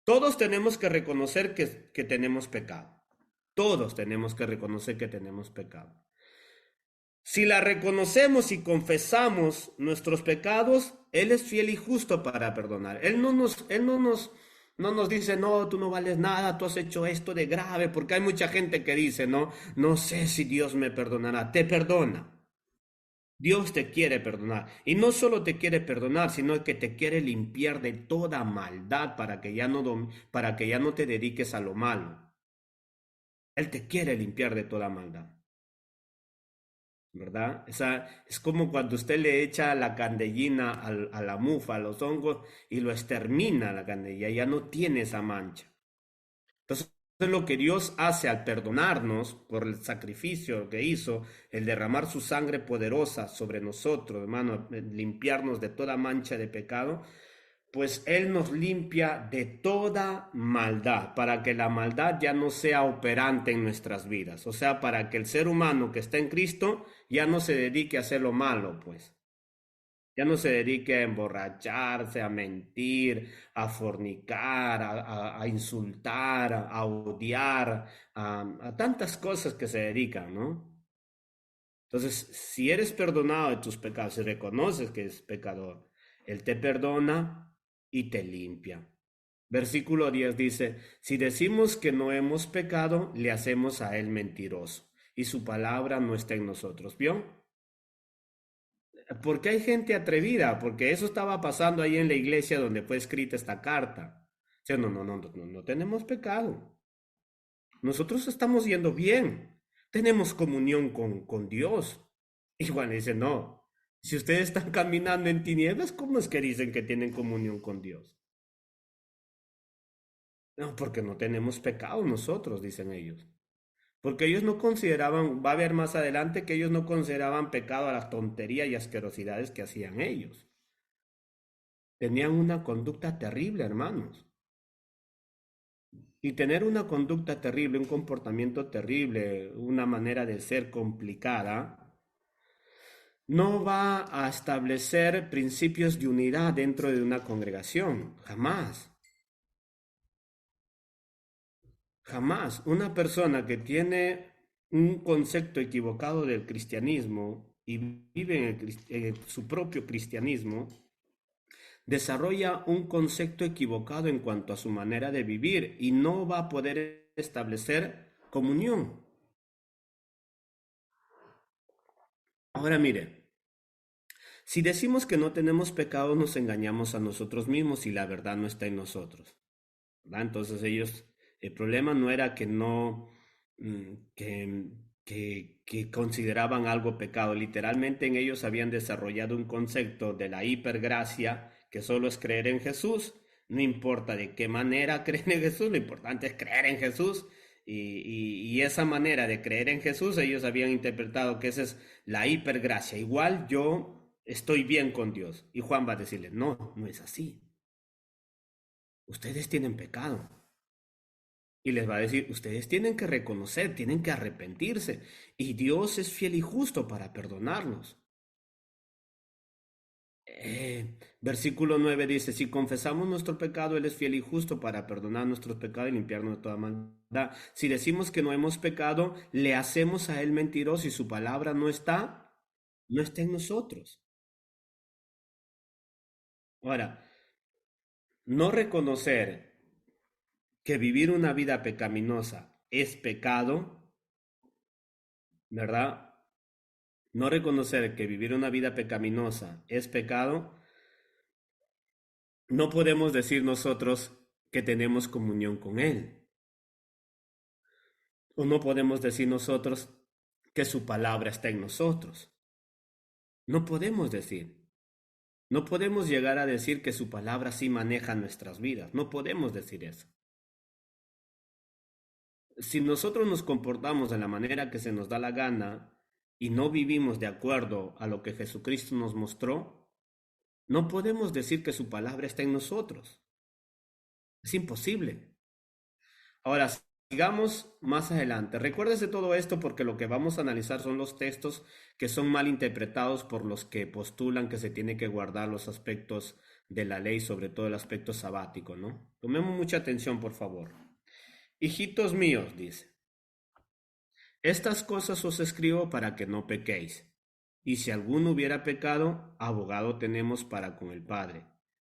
Todos tenemos que reconocer que tenemos pecado. Todos tenemos que reconocer que tenemos pecado. Si la reconocemos y confesamos nuestros pecados, Él es fiel y justo para perdonar. Él no nos dice, no, tú no vales nada, tú has hecho esto de grave, porque hay mucha gente que dice, no sé si Dios me perdonará. Te perdona. Dios te quiere perdonar. Y no solo te quiere perdonar, sino que te quiere limpiar de toda maldad para que ya no te dediques a lo malo. Él te quiere limpiar de toda maldad, ¿verdad? Es como cuando usted le echa la candelina a la mufa, a los hongos, y lo extermina la candelilla, ya no tiene esa mancha. Entonces, lo que Dios hace al perdonarnos por el sacrificio que hizo, el derramar su sangre poderosa sobre nosotros, hermano, limpiarnos de toda mancha de pecado, pues Él nos limpia de toda maldad, para que la maldad ya no sea operante en nuestras vidas. O sea, para que el ser humano que está en Cristo ya no se dedique a hacer lo malo, pues. Ya no se dedique a emborracharse, a mentir, a fornicar, a insultar, a odiar, a tantas cosas que se dedican, ¿no? Entonces, si eres perdonado de tus pecados, si reconoces que es pecador, Él te perdona y te limpia. Versículo 10 dice, si decimos que no hemos pecado, le hacemos a Él mentiroso y su palabra no está en nosotros. ¿Vio? Porque hay gente atrevida, porque eso estaba pasando ahí en la iglesia donde fue escrita esta carta. O sea, no tenemos pecado. Nosotros estamos yendo bien. Tenemos comunión con Dios. Y Juan dice, no, si ustedes están caminando en tinieblas, ¿cómo es que dicen que tienen comunión con Dios? No, porque no tenemos pecado nosotros, dicen ellos. Porque ellos no consideraban, va a ver más adelante que ellos no consideraban pecado a las tonterías y asquerosidades que hacían ellos. Tenían una conducta terrible, hermanos. Y tener una conducta terrible, un comportamiento terrible, una manera de ser complicada, no va a establecer principios de unidad dentro de una congregación. Jamás. Jamás. Una persona que tiene un concepto equivocado del cristianismo y vive en su propio cristianismo, desarrolla un concepto equivocado en cuanto a su manera de vivir y no va a poder establecer comunión. Ahora mire, si decimos que no tenemos pecado, nos engañamos a nosotros mismos y la verdad no está en nosotros, ¿verdad? Entonces ellos, el problema no era que no, que consideraban algo pecado. Literalmente en ellos habían desarrollado un concepto de la hipergracia, que solo es creer en Jesús. No importa de qué manera creen en Jesús, lo importante es creer en Jesús. Y esa manera de creer en Jesús, ellos habían interpretado que esa es la hipergracia. Igual yo estoy bien con Dios. Y Juan va a decirle, no, no es así. Ustedes tienen pecado. Y les va a decir, ustedes tienen que reconocer, tienen que arrepentirse. Y Dios es fiel y justo para perdonarnos. Versículo 9 dice, si confesamos nuestro pecado, Él es fiel y justo para perdonar nuestros pecados y limpiarnos de toda maldad. Si decimos que no hemos pecado, le hacemos a Él mentiroso y su palabra no está en nosotros. Ahora, no reconocer que vivir una vida pecaminosa es pecado, ¿verdad? No reconocer que vivir una vida pecaminosa es pecado, no podemos decir nosotros que tenemos comunión con Él. O no podemos decir nosotros que su palabra está en nosotros. No podemos decir. No podemos llegar a decir que su palabra sí maneja nuestras vidas. No podemos decir eso. Si nosotros nos comportamos de la manera que se nos da la gana y no vivimos de acuerdo a lo que Jesucristo nos mostró, no podemos decir que su palabra está en nosotros. Es imposible. Ahora, sigamos más adelante. Recuérdese todo esto porque lo que vamos a analizar son los textos que son mal interpretados por los que postulan que se tiene que guardar los aspectos de la ley, sobre todo el aspecto sabático, ¿no? Tomemos mucha atención, por favor. Hijitos míos, dice, estas cosas os escribo para que no pequéis. Y si alguno hubiera pecado, abogado tenemos para con el Padre,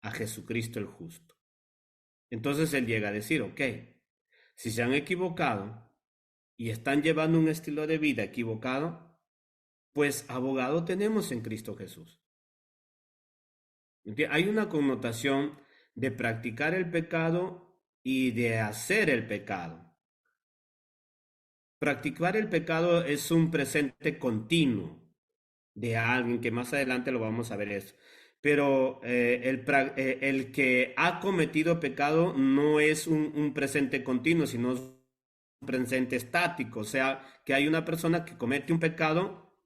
a Jesucristo el justo. Entonces él llega a decir, ok, si se han equivocado y están llevando un estilo de vida equivocado, pues abogado tenemos en Cristo Jesús. Hay una connotación de practicar el pecado y de hacer el pecado. Practicar el pecado es un presente continuo de alguien que más adelante lo vamos a ver eso. Pero el que ha cometido pecado no es un presente continuo, sino es un presente estático. O sea, que hay una persona que comete un pecado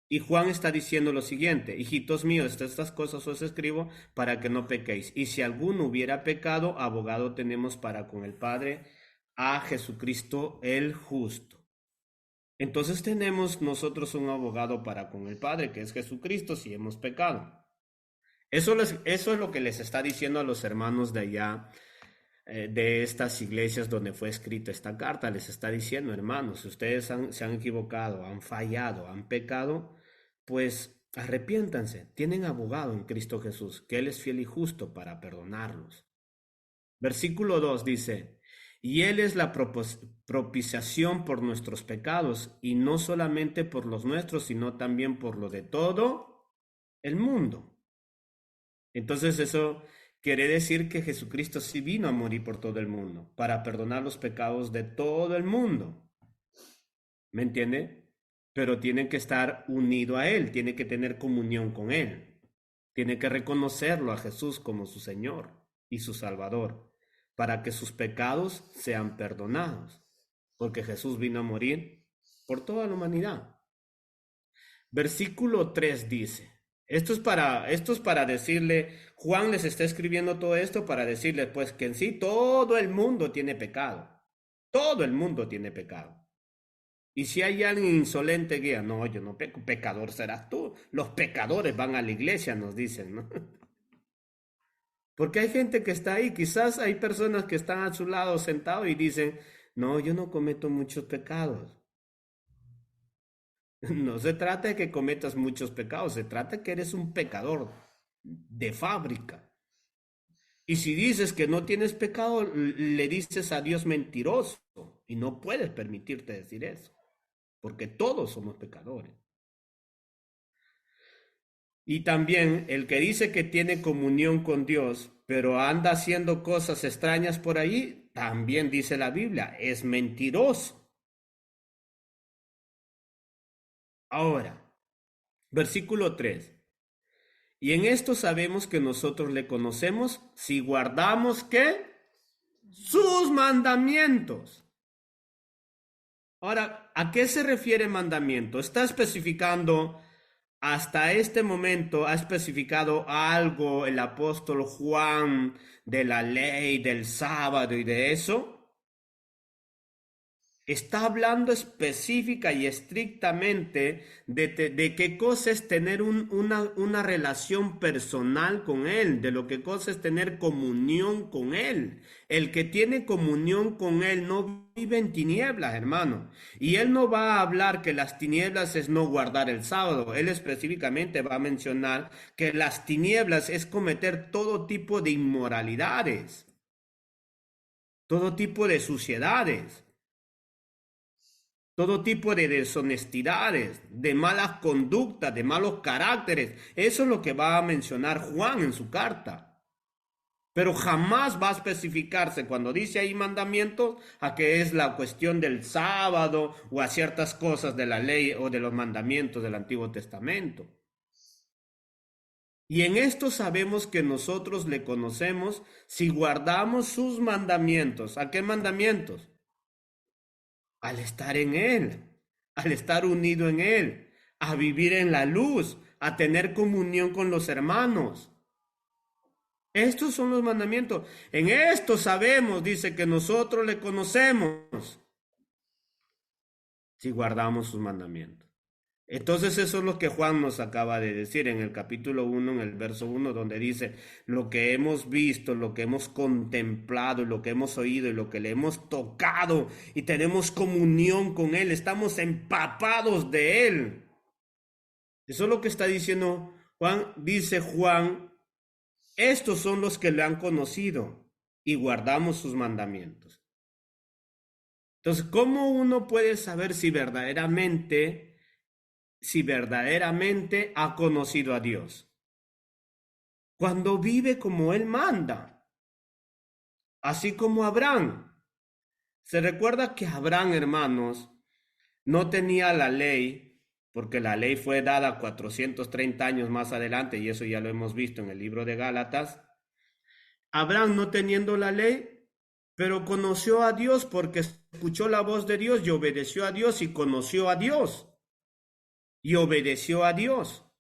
y Juan está diciendo lo siguiente: hijitos míos, estas cosas os escribo para que no pequéis. Y si alguno hubiera pecado, abogado tenemos para con el Padre, a Jesucristo el justo. Entonces tenemos nosotros un abogado para con el Padre, que es Jesucristo, si hemos pecado. Eso es lo que les está diciendo a los hermanos de allá, de estas iglesias donde fue escrita esta carta. Les está diciendo: hermanos, si ustedes se han equivocado, han fallado, han pecado, pues arrepiéntanse. Tienen abogado en Cristo Jesús, que Él es fiel y justo para perdonarlos. Versículo 2 dice: y Él es la propiciación por nuestros pecados, y no solamente por los nuestros, sino también por lo de todo el mundo. Entonces eso quiere decir que Jesucristo sí vino a morir por todo el mundo, para perdonar los pecados de todo el mundo. ¿Me entiende? Pero tiene que estar unido a Él, tiene que tener comunión con Él, tiene que reconocerlo a Jesús como su Señor y su Salvador, para que sus pecados sean perdonados, porque Jesús vino a morir por toda la humanidad. Versículo 3 dice, esto es para decirle, Juan les está escribiendo todo esto para decirle pues que en sí todo el mundo tiene pecado, todo el mundo tiene pecado. Y si hay alguien insolente que diga: no, yo no peco, pecador serás tú, los pecadores van a la iglesia, nos dicen, ¿no? Porque hay gente que está ahí, quizás hay personas que están a su lado sentados y dicen: no, yo no cometo muchos pecados. No se trata de que cometas muchos pecados, se trata de que eres un pecador de fábrica. Y si dices que no tienes pecado, le dices a Dios mentiroso, y no puedes permitirte decir eso, porque todos somos pecadores. Y también el que dice que tiene comunión con Dios, pero anda haciendo cosas extrañas por ahí, también dice la Biblia, es mentiroso. Ahora, versículo 3. Y en esto sabemos que nosotros le conocemos si guardamos ¿qué? Sus mandamientos. Ahora, ¿a qué se refiere mandamiento? Está especificando, hasta este momento ha especificado algo el apóstol Juan de la ley, del sábado y de eso. Está hablando específica y estrictamente de qué cosa es tener una relación personal con Él, de lo que cosa es tener comunión con Él. El que tiene comunión con Él no vive en tinieblas, hermano. Y Él no va a hablar que las tinieblas es no guardar el sábado. Él específicamente va a mencionar que las tinieblas es cometer todo tipo de inmoralidades, todo tipo de suciedades, todo tipo de deshonestidades, de malas conductas, de malos caracteres. Eso es lo que va a mencionar Juan en su carta. Pero jamás va a especificarse cuando dice ahí mandamientos a qué es la cuestión del sábado o a ciertas cosas de la ley o de los mandamientos del Antiguo Testamento. Y en esto sabemos que nosotros le conocemos si guardamos sus mandamientos. ¿A qué mandamientos? Al estar en Él, al estar unido en Él, a vivir en la luz, a tener comunión con los hermanos. Estos son los mandamientos. En esto sabemos, dice, que nosotros le conocemos si guardamos sus mandamientos. Entonces eso es lo que Juan nos acaba de decir en el capítulo 1, en el verso 1, donde dice: lo que hemos visto, lo que hemos contemplado, lo que hemos oído y lo que le hemos tocado y tenemos comunión con Él, estamos empapados de Él. Eso es lo que está diciendo Juan. Dice Juan: estos son los que le han conocido y guardamos sus mandamientos. Entonces, ¿cómo uno puede saber si verdaderamente si verdaderamente ha conocido a Dios. Cuando vive como Él manda, así como Abraham. Se recuerda que Abraham, hermanos, no tenía la ley, porque la ley fue dada 430 años más adelante, y eso ya lo hemos visto en el libro de Gálatas. Abraham no teniendo la ley, pero conoció a Dios porque escuchó la voz de Dios y obedeció a Dios y conoció a Dios y obedeció a Dios.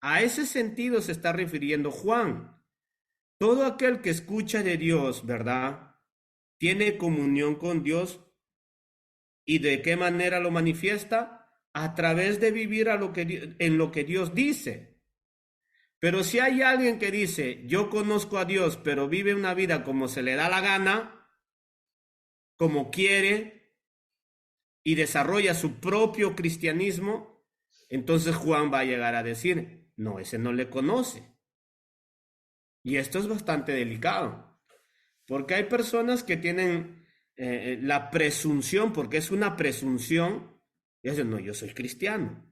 A ese sentido se está refiriendo Juan. Todo aquel que escucha de Dios, ¿verdad? Tiene comunión con Dios. ¿Y de qué manera lo manifiesta? A través de vivir en lo que Dios dice. Pero si hay alguien que dice, yo conozco a Dios, pero vive una vida como se le da la gana, como quiere, y desarrolla su propio cristianismo, entonces Juan va a llegar a decir, no, ese no le conoce. Y esto es bastante delicado, porque hay personas que tienen la presunción, porque es una presunción, y dicen, no, yo soy cristiano.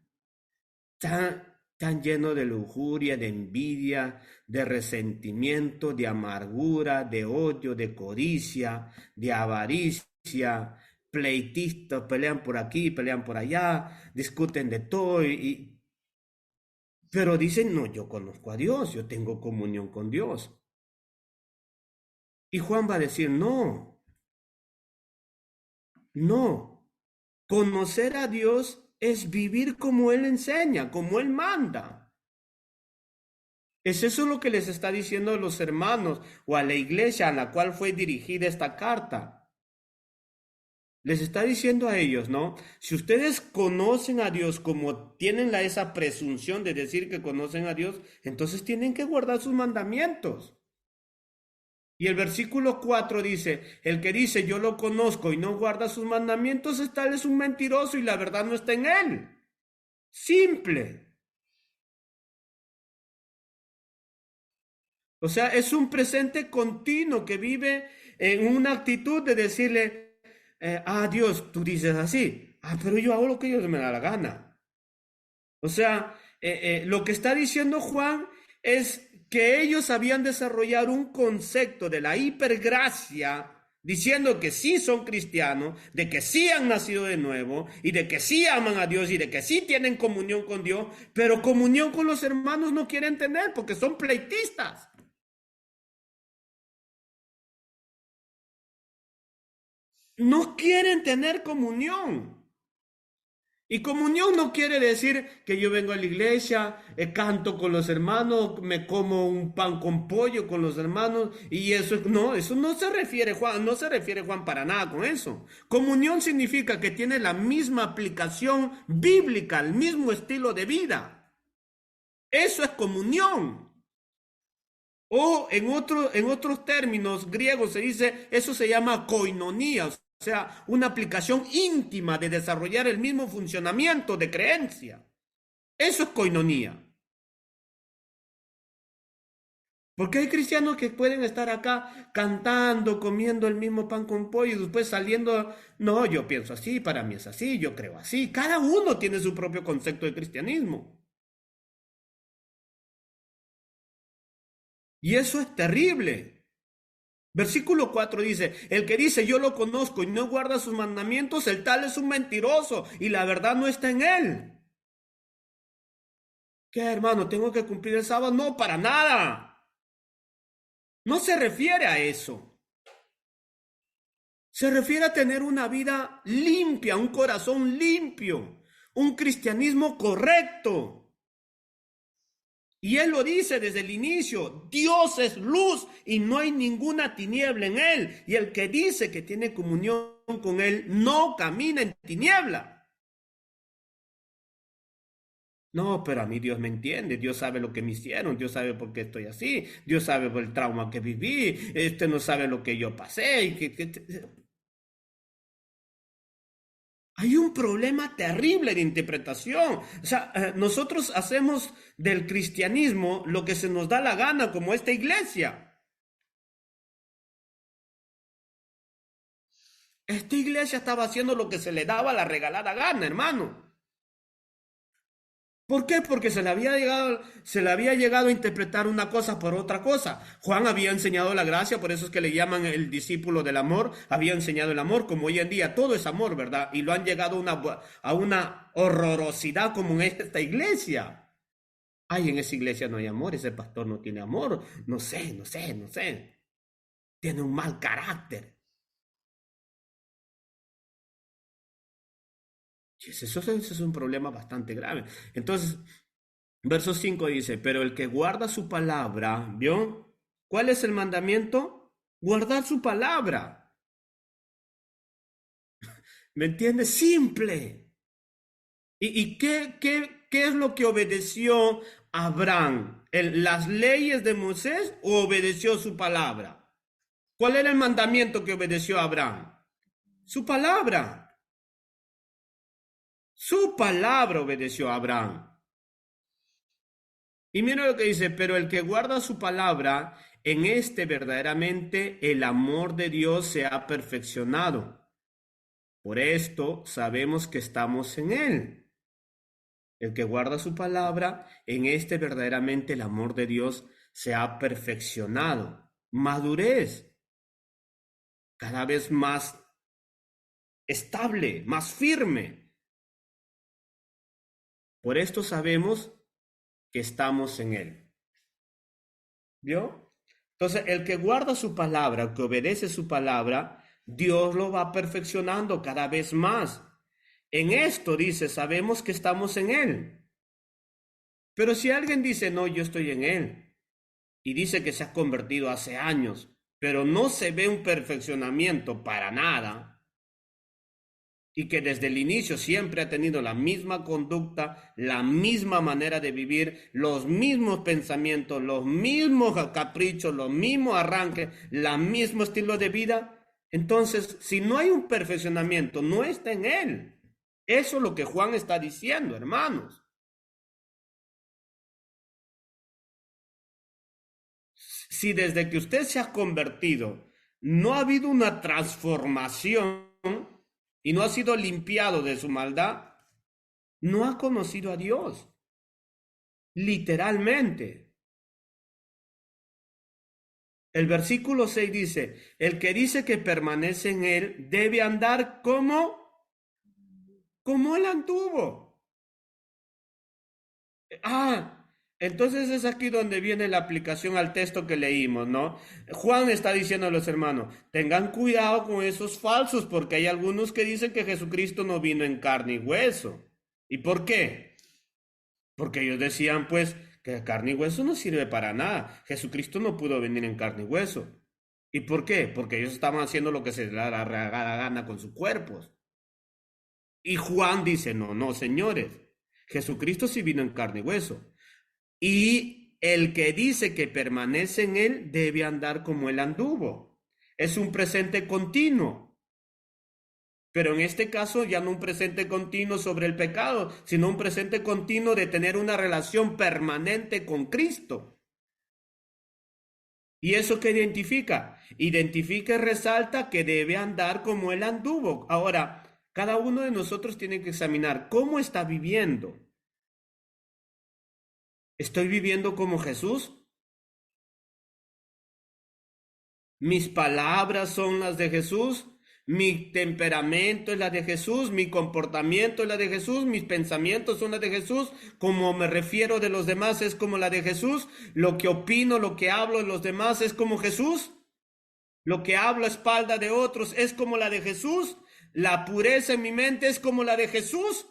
Tan lleno de lujuria, de envidia, de resentimiento, de amargura, de odio, de codicia, de avaricia, pleitistas, pelean por aquí, pelean por allá, discuten de todo, pero dicen, no, yo conozco a Dios, yo tengo comunión con Dios. Y Juan va a decir, no, no, conocer a Dios es vivir como Él enseña, como Él manda. ¿Es eso lo que les está diciendo a los hermanos o a la iglesia a la cual fue dirigida esta carta? Les está diciendo a ellos, ¿no? Si ustedes conocen a Dios como tienen esa presunción de decir que conocen a Dios, entonces tienen que guardar sus mandamientos. Y el versículo 4 dice, el que dice yo lo conozco y no guarda sus mandamientos, tal es un mentiroso y la verdad no está en él. Simple. O sea, es un presente continuo que vive en una actitud de decirle, Dios, tú dices así, pero yo hago lo que Dios me da la gana. O sea, lo que está diciendo Juan es que ellos habían desarrollado un concepto de la hipergracia, diciendo que sí son cristianos, de que sí han nacido de nuevo y de que sí aman a Dios y de que sí tienen comunión con Dios, pero comunión con los hermanos no quieren tener porque son pleitistas. No quieren tener comunión. Y comunión no quiere decir que yo vengo a la iglesia, canto con los hermanos, me como un pan con pollo con los hermanos y eso no se refiere Juan, no se refiere Juan para nada con eso. Comunión significa que tiene la misma aplicación bíblica, el mismo estilo de vida. Eso es comunión. O en otros términos griegos se dice, eso se llama koinonía, o sea, una aplicación íntima de desarrollar el mismo funcionamiento de creencia. Eso es koinonía. Porque hay cristianos que pueden estar acá cantando, comiendo el mismo pan con pollo y después saliendo, no, yo pienso así, para mí es así, yo creo así. Cada uno tiene su propio concepto de cristianismo. Y eso es terrible. Versículo 4 dice, el que dice yo lo conozco y no guarda sus mandamientos, el tal es un mentiroso y la verdad no está en él. ¿Qué, hermano? ¿Tengo que cumplir el sábado? No, para nada. No se refiere a eso. Se refiere a tener una vida limpia, un corazón limpio, un cristianismo correcto. Y él lo dice desde el inicio, Dios es luz y no hay ninguna tiniebla en él. Y el que dice que tiene comunión con él no camina en tiniebla. No, pero a mí Dios me entiende, Dios sabe lo que me hicieron, Dios sabe por qué estoy así, Dios sabe por el trauma que viví, este no sabe lo que yo pasé. Hay un problema terrible de interpretación. O sea, nosotros hacemos del cristianismo lo que se nos da la gana, como esta iglesia. Esta iglesia estaba haciendo lo que se le daba la regalada gana, hermano. ¿Por qué? Porque se le había llegado a interpretar una cosa por otra cosa. Juan había enseñado la gracia, por eso es que le llaman el discípulo del amor, había enseñado el amor, como hoy en día todo es amor, ¿verdad? Y lo han llegado a una horrorosidad como en esta iglesia. Ay, en esa iglesia no hay amor, ese pastor no tiene amor, no sé, no sé, no sé. Tiene un mal carácter. Y eso es un problema bastante grave. Entonces, verso 5 dice, pero el que guarda su palabra, ¿vio? ¿Cuál es el mandamiento? Guardar su palabra. ¿Me entiendes? Simple. ¿Y qué es lo que obedeció Abraham? ¿Las leyes de Moisés o obedeció su palabra? ¿Cuál era el mandamiento que obedeció Abraham? Su palabra. Su palabra obedeció a Abraham. Y mira lo que dice, pero el que guarda su palabra, en este verdaderamente el amor de Dios se ha perfeccionado. Por esto sabemos que estamos en él. El que guarda su palabra, en este verdaderamente el amor de Dios se ha perfeccionado. Madurez, cada vez más estable, más firme. Por esto sabemos que estamos en él. ¿Vio? Entonces, el que guarda su palabra, el que obedece su palabra, Dios lo va perfeccionando cada vez más. En esto, dice, sabemos que estamos en Él. Pero si alguien dice, no, yo estoy en Él, y dice que se ha convertido hace años, pero no se ve un perfeccionamiento para nada, y que desde el inicio siempre ha tenido la misma conducta, la misma manera de vivir, los mismos pensamientos, los mismos caprichos, los mismos arranques, el mismo estilo de vida, entonces si no hay un perfeccionamiento, no está en él. Eso es lo que Juan está diciendo, hermanos. Si desde que usted se ha convertido no ha habido una transformación y no ha sido limpiado de su maldad, no ha conocido a Dios, literalmente. El versículo 6 dice, el que dice que permanece en él debe andar como él anduvo. Entonces es aquí donde viene la aplicación al texto que leímos, ¿no? Juan está diciendo a los hermanos, tengan cuidado con esos falsos, porque hay algunos que dicen que Jesucristo no vino en carne y hueso. ¿Y por qué? Porque ellos decían, pues, que carne y hueso no sirve para nada. Jesucristo no pudo venir en carne y hueso. ¿Y por qué? Porque ellos estaban haciendo lo que se les da la gana con sus cuerpos. Y Juan dice, no, no, señores. Jesucristo sí vino en carne y hueso. Y el que dice que permanece en él debe andar como él anduvo. Es un presente continuo. Pero en este caso ya no un presente continuo sobre el pecado, sino un presente continuo de tener una relación permanente con Cristo. ¿Y eso qué identifica? Identifica y resalta que debe andar como él anduvo. Ahora, cada uno de nosotros tiene que examinar cómo está viviendo. ¿Estoy viviendo como Jesús? ¿Mis palabras son las de Jesús? ¿Mi temperamento es la de Jesús? ¿Mi comportamiento es la de Jesús? ¿Mis pensamientos son las de Jesús? ¿Cómo me refiero de los demás es como la de Jesús? ¿Lo que opino, lo que hablo de los demás es como Jesús? ¿Lo que hablo a espalda de otros es como la de Jesús? ¿La pureza en mi mente es como la de Jesús?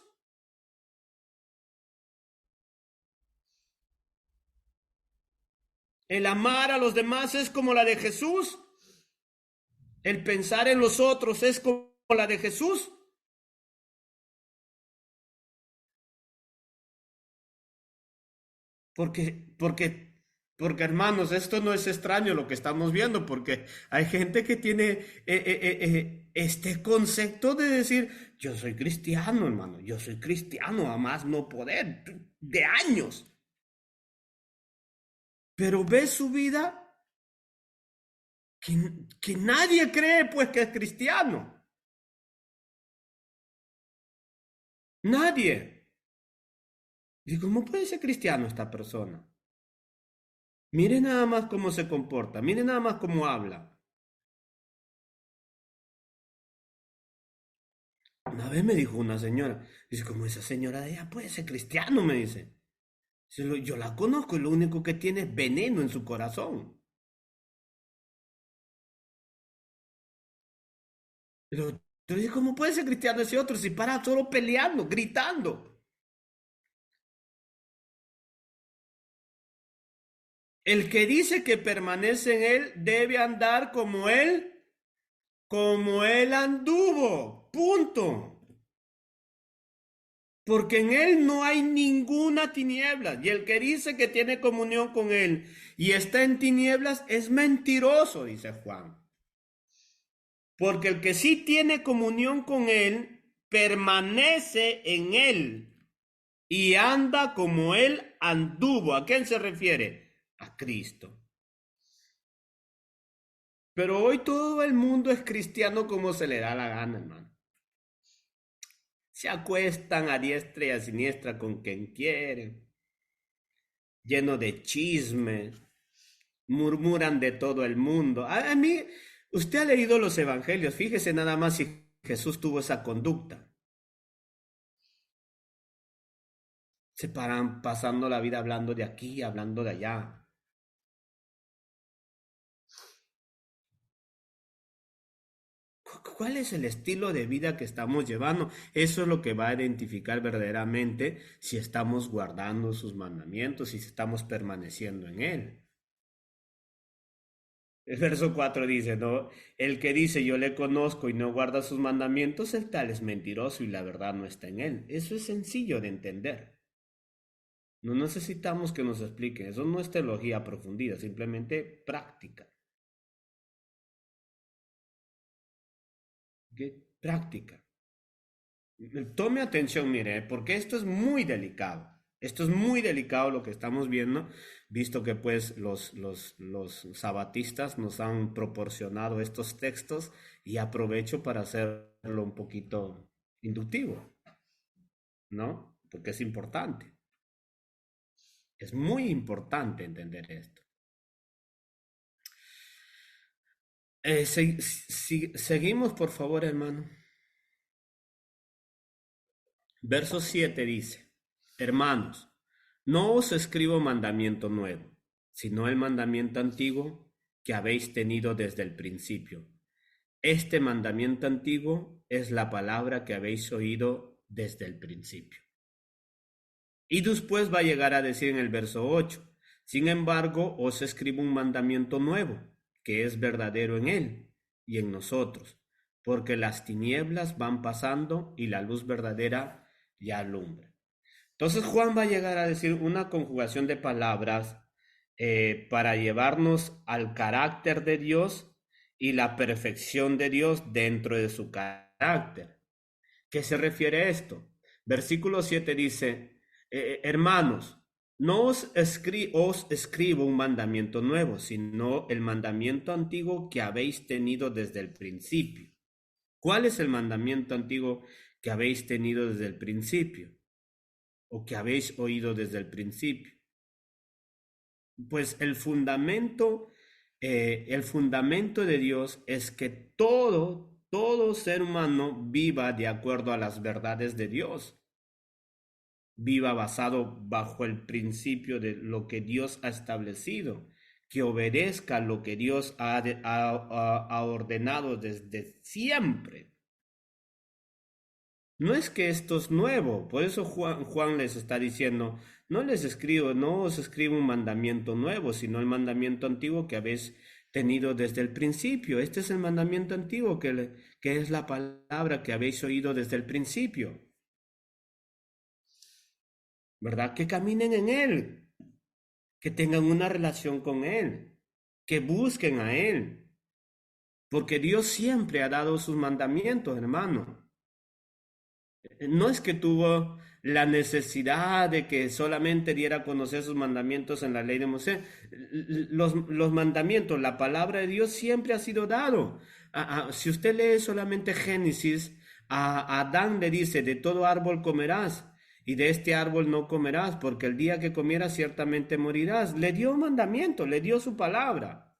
¿El amar a los demás es como la de Jesús? ¿El pensar en los otros es como la de Jesús? Porque hermanos, esto no es extraño lo que estamos viendo, porque hay gente que tiene este concepto de decir, yo soy cristiano, hermano, yo soy cristiano, a más no poder, de años, pero ve su vida que, que nadie cree pues que es cristiano, nadie. ¿Y cómo puede ser cristiano esta persona? Mire nada más cómo se comporta, mire nada más cómo habla. Una vez me dijo una señora, dice, ¿cómo esa señora de ella puede ser cristiano? Me dice. Yo la conozco y lo único que tiene es veneno en su corazón. Pero, yo dije, ¿cómo puede ser cristiano ese otro si para solo peleando, gritando? El que dice que permanece en él debe andar como él anduvo. Punto. Porque en él no hay ninguna tiniebla. Y el que dice que tiene comunión con él y está en tinieblas es mentiroso, dice Juan. Porque el que sí tiene comunión con él permanece en él y anda como él anduvo. ¿A quién se refiere? A Cristo. Pero hoy todo el mundo es cristiano como se le da la gana, hermano. Se acuestan a diestra y a siniestra con quien quieren, lleno de chismes, murmuran de todo el mundo. A mí, usted ha leído los evangelios, fíjese nada más si Jesús tuvo esa conducta. Se paran pasando la vida hablando de aquí, hablando de allá. ¿Cuál es el estilo de vida que estamos llevando? Eso es lo que va a identificar verdaderamente si estamos guardando sus mandamientos, si estamos permaneciendo en Él. El verso 4 dice, ¿no? El que dice yo le conozco y no guarda sus mandamientos, el tal es mentiroso y la verdad no está en él. Eso es sencillo de entender. No necesitamos que nos expliquen. Eso no es teología profundida, simplemente práctica. ¿Qué? Práctica. Tome atención, mire, porque esto es muy delicado. Esto es muy delicado lo que estamos viendo, visto que pues los sabatistas nos han proporcionado estos textos y aprovecho para hacerlo un poquito inductivo, ¿no? Porque es importante. Es muy importante entender esto. Seguimos, por favor, hermano. Verso 7 dice, hermanos, no os escribo mandamiento nuevo, sino el mandamiento antiguo que habéis tenido desde el principio. Este mandamiento antiguo es la palabra que habéis oído desde el principio. Y después va a llegar a decir en el verso 8, sin embargo, os escribo un mandamiento nuevo, que es verdadero en él y en nosotros, porque las tinieblas van pasando y la luz verdadera ya alumbra. Entonces Juan va a llegar a decir una conjugación de palabras para llevarnos al carácter de Dios y la perfección de Dios dentro de su carácter. ¿Qué se refiere a esto? Versículo 7 dice, hermanos, no os escribo un mandamiento nuevo, sino el mandamiento antiguo que habéis tenido desde el principio. ¿Cuál es el mandamiento antiguo que habéis tenido desde el principio? ¿O que habéis oído desde el principio? Pues el fundamento de Dios es que todo ser humano viva de acuerdo a las verdades de Dios, viva basado bajo el principio de lo que Dios ha establecido, que obedezca lo que Dios ha ordenado desde siempre. No es que esto es nuevo, por eso Juan les está diciendo, no os escribo un mandamiento nuevo, sino el mandamiento antiguo que habéis tenido desde el principio. Este es el mandamiento antiguo que es la palabra que habéis oído desde el principio. ¿Verdad? Que caminen en Él, que tengan una relación con Él, que busquen a Él, porque Dios siempre ha dado sus mandamientos, hermano. No es que tuvo la necesidad de que solamente diera a conocer sus mandamientos en la ley de Moisés. Los mandamientos, la palabra de Dios siempre ha sido dado. Si usted lee solamente Génesis, a Adán le dice, de todo árbol comerás. y de este árbol no comerás, porque el día que comieras ciertamente morirás. Le dio un mandamiento, le dio su palabra.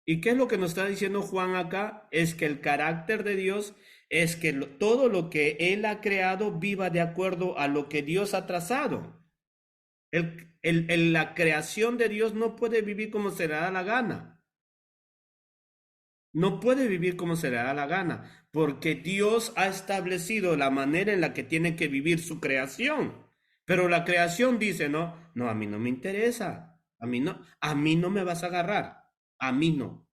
¿Y qué es lo que nos está diciendo Juan acá? Es que el carácter de Dios es que todo lo que Él ha creado viva de acuerdo a lo que Dios ha trazado. La creación de Dios no puede vivir como se le da la gana. No puede vivir como se le da la gana, porque Dios ha establecido la manera en la que tiene que vivir su creación. Pero la creación dice, no, no, a mí no me interesa, a mí no me vas a agarrar, a mí no,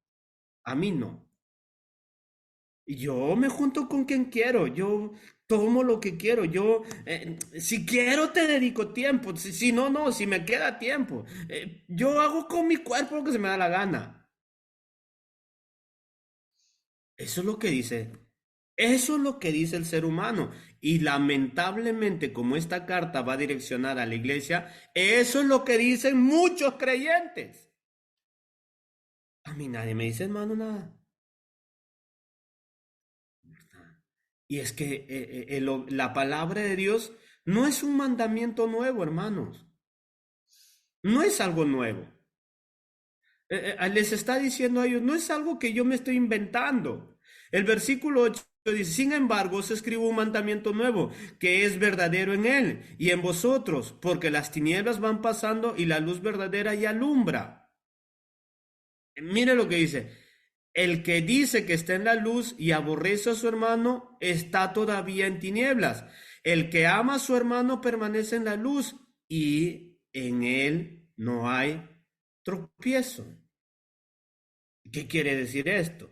a mí no. Yo me junto con quien quiero, yo tomo lo que quiero, si quiero te dedico tiempo, si no, no, si me queda tiempo. Yo hago con mi cuerpo lo que se me da la gana. Eso es lo que dice, eso es lo que dice el ser humano. Y lamentablemente, como esta carta va direccionada a la iglesia, eso es lo que dicen muchos creyentes. A mí nadie me dice, hermano, nada. Y es que la palabra de Dios no es un mandamiento nuevo, hermanos. No es algo nuevo. Les está diciendo a ellos, no es algo que yo me estoy inventando. El versículo 8 dice, sin embargo, os escribo un mandamiento nuevo, que es verdadero en él y en vosotros, porque las tinieblas van pasando y la luz verdadera ya alumbra. Mire lo que dice, el que dice que está en la luz y aborrece a su hermano, está todavía en tinieblas. El que ama a su hermano permanece en la luz y en él no hay tropiezo. ¿Qué quiere decir esto?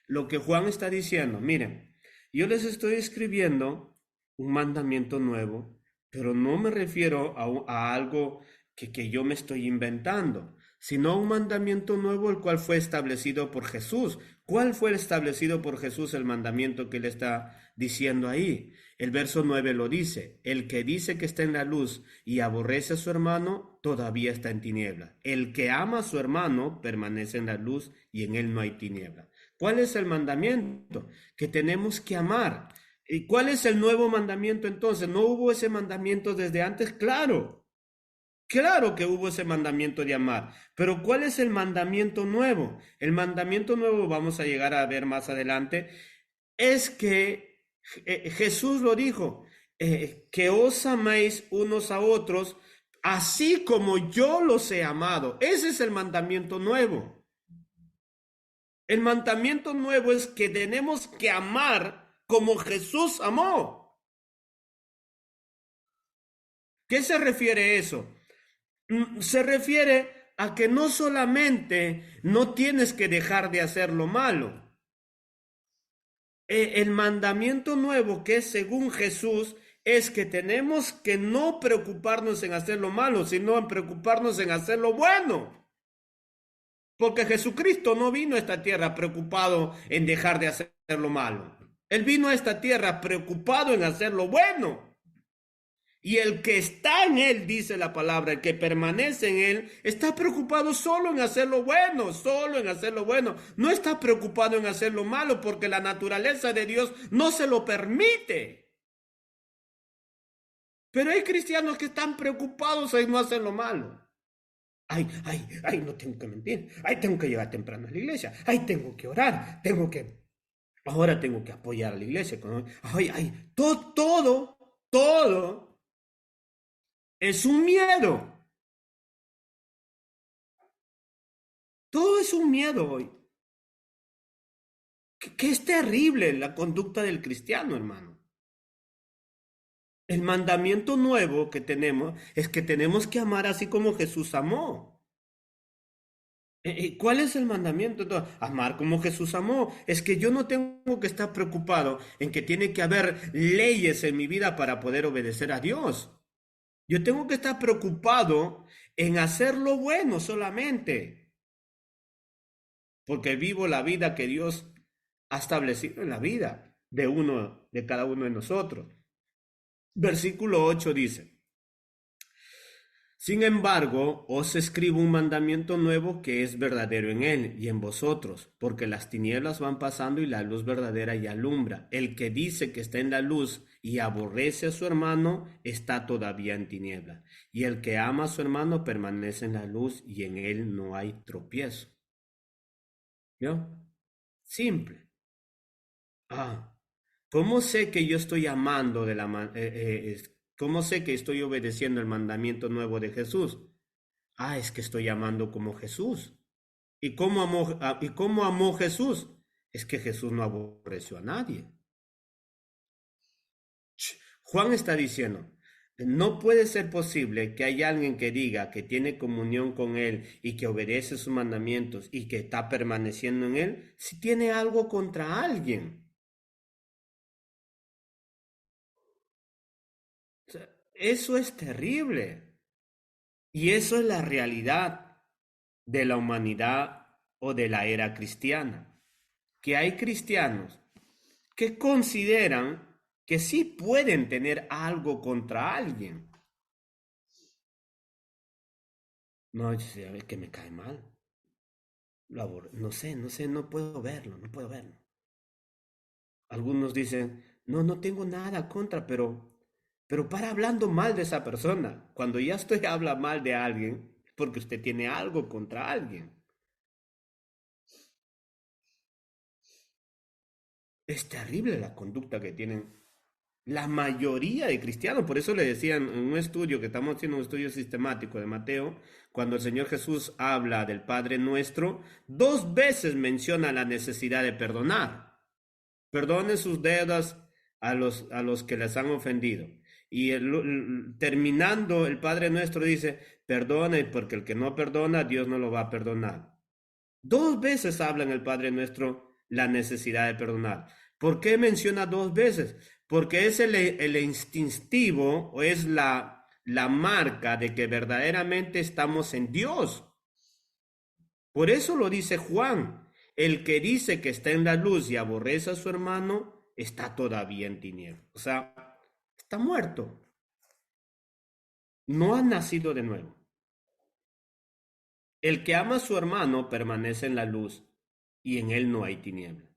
Lo que Juan está diciendo, miren, yo les estoy escribiendo un mandamiento nuevo, pero no me refiero a algo que yo me estoy inventando, sino un mandamiento nuevo el cual fue establecido por Jesús. ¿Cuál fue establecido por Jesús el mandamiento que él está diciendo ahí? El verso 9 lo dice, el que dice que está en la luz y aborrece a su hermano, todavía está en tiniebla. El que ama a su hermano permanece en la luz y en él no hay tiniebla. ¿Cuál es el mandamiento? Que tenemos que amar. ¿Y cuál es el nuevo mandamiento entonces? ¿No hubo ese mandamiento desde antes? Claro, claro que hubo ese mandamiento de amar. Pero ¿cuál es el mandamiento nuevo? El mandamiento nuevo, vamos a llegar a ver más adelante, es que Jesús lo dijo, que os améis unos a otros, así como yo los he amado. Ese es el mandamiento nuevo. El mandamiento nuevo es que tenemos que amar como Jesús amó. ¿Qué se refiere eso? Se refiere a que no solamente no tienes que dejar de hacer lo malo. El mandamiento nuevo que es según Jesús es que tenemos que no preocuparnos en hacer lo malo, sino en preocuparnos en hacer lo bueno. Porque Jesucristo no vino a esta tierra preocupado en dejar de hacer lo malo. Él vino a esta tierra preocupado en hacer lo bueno. Y el que está en él, dice la palabra, el que permanece en él, está preocupado solo en hacer lo bueno, solo en hacer lo bueno. No está preocupado en hacer lo malo porque la naturaleza de Dios no se lo permite. Pero hay cristianos que están preocupados en no hacer lo malo. Ay, no tengo que mentir. Ay, tengo que llegar temprano a la iglesia. Ay, tengo que orar. Ahora tengo que apoyar a la iglesia. Todo es un miedo. Todo es un miedo hoy. Que es terrible la conducta del cristiano, hermano. El mandamiento nuevo que tenemos es que tenemos que amar así como Jesús amó. ¿Cuál es el mandamiento? Entonces, amar como Jesús amó. Es que yo no tengo que estar preocupado en que tiene que haber leyes en mi vida para poder obedecer a Dios. Yo tengo que estar preocupado en hacer lo bueno solamente, porque vivo la vida que Dios ha establecido en la vida de cada uno de nosotros. Versículo 8 dice, Sin embargo, os escribo un mandamiento nuevo que es verdadero en él y en vosotros, porque las tinieblas van pasando y la luz verdadera ya alumbra. El que dice que está en la luz y aborrece a su hermano está todavía en tiniebla. Y el que ama a su hermano permanece en la luz y en él no hay tropiezo. ¿Vio? Simple. Ah, ¿cómo sé que yo estoy amando de cómo sé que estoy obedeciendo el mandamiento nuevo de Jesús? Ah, es que estoy amando como Jesús. ¿Y cómo amó Jesús? Es que Jesús no aborreció a nadie. Juan está diciendo, no puede ser posible que haya alguien que diga que tiene comunión con Él y que obedece sus mandamientos y que está permaneciendo en Él si tiene algo contra alguien. O sea, eso es terrible. Y eso es la realidad de la humanidad o de la era cristiana. Que hay cristianos que consideran que sí pueden tener algo contra alguien. No, es que me cae mal. No sé, no puedo verlo, no puedo verlo. Algunos dicen, no, no tengo nada contra, pero para hablando mal de esa persona. Cuando ya estoy habla mal de alguien, porque usted tiene algo contra alguien. Es terrible la conducta que tienen la mayoría de cristianos. Por eso le decían en un estudio que estamos haciendo, un estudio sistemático de Mateo, cuando el Señor Jesús habla del Padre Nuestro, dos veces menciona la necesidad de perdonar. Perdone sus deudas a los que les han ofendido. Y terminando, el Padre Nuestro dice, perdone, porque el que no perdona, Dios no lo va a perdonar. Dos veces habla en el Padre Nuestro la necesidad de perdonar. ¿Por qué menciona dos veces? Porque es el instintivo o es la marca de que verdaderamente estamos en Dios. Por eso lo dice Juan. El que dice que está en la luz y aborrece a su hermano está todavía en tinieblas. O sea, está muerto. No ha nacido de nuevo. El que ama a su hermano permanece en la luz y en él no hay tiniebla.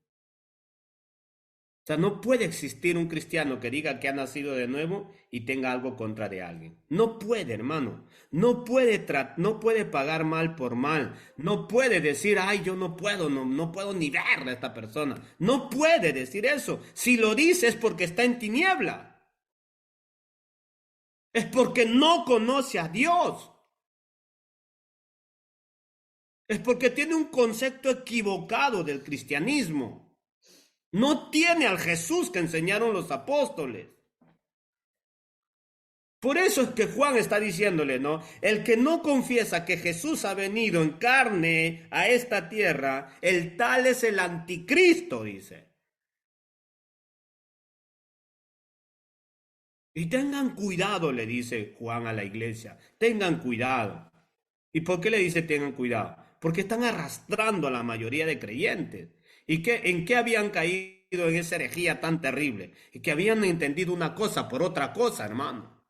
O sea, no puede existir un cristiano que diga que ha nacido de nuevo y tenga algo contra de alguien. No puede, hermano. No puede pagar mal por mal. No puede decir, ay, yo no puedo, no puedo ni ver a esta persona. No puede decir eso. Si lo dice es porque está en tiniebla. Es porque no conoce a Dios. Es porque tiene un concepto equivocado del cristianismo. No tiene al Jesús que enseñaron los apóstoles. Por eso es que Juan está diciéndole, ¿no? El que no confiesa que Jesús ha venido en carne a esta tierra, el tal es el anticristo, dice. Y tengan cuidado, le dice Juan a la iglesia, tengan cuidado. ¿Y por qué le dice tengan cuidado? Porque están arrastrando a la mayoría de creyentes. ¿En qué habían caído en esa herejía tan terrible? Y que habían entendido una cosa por otra cosa, hermano.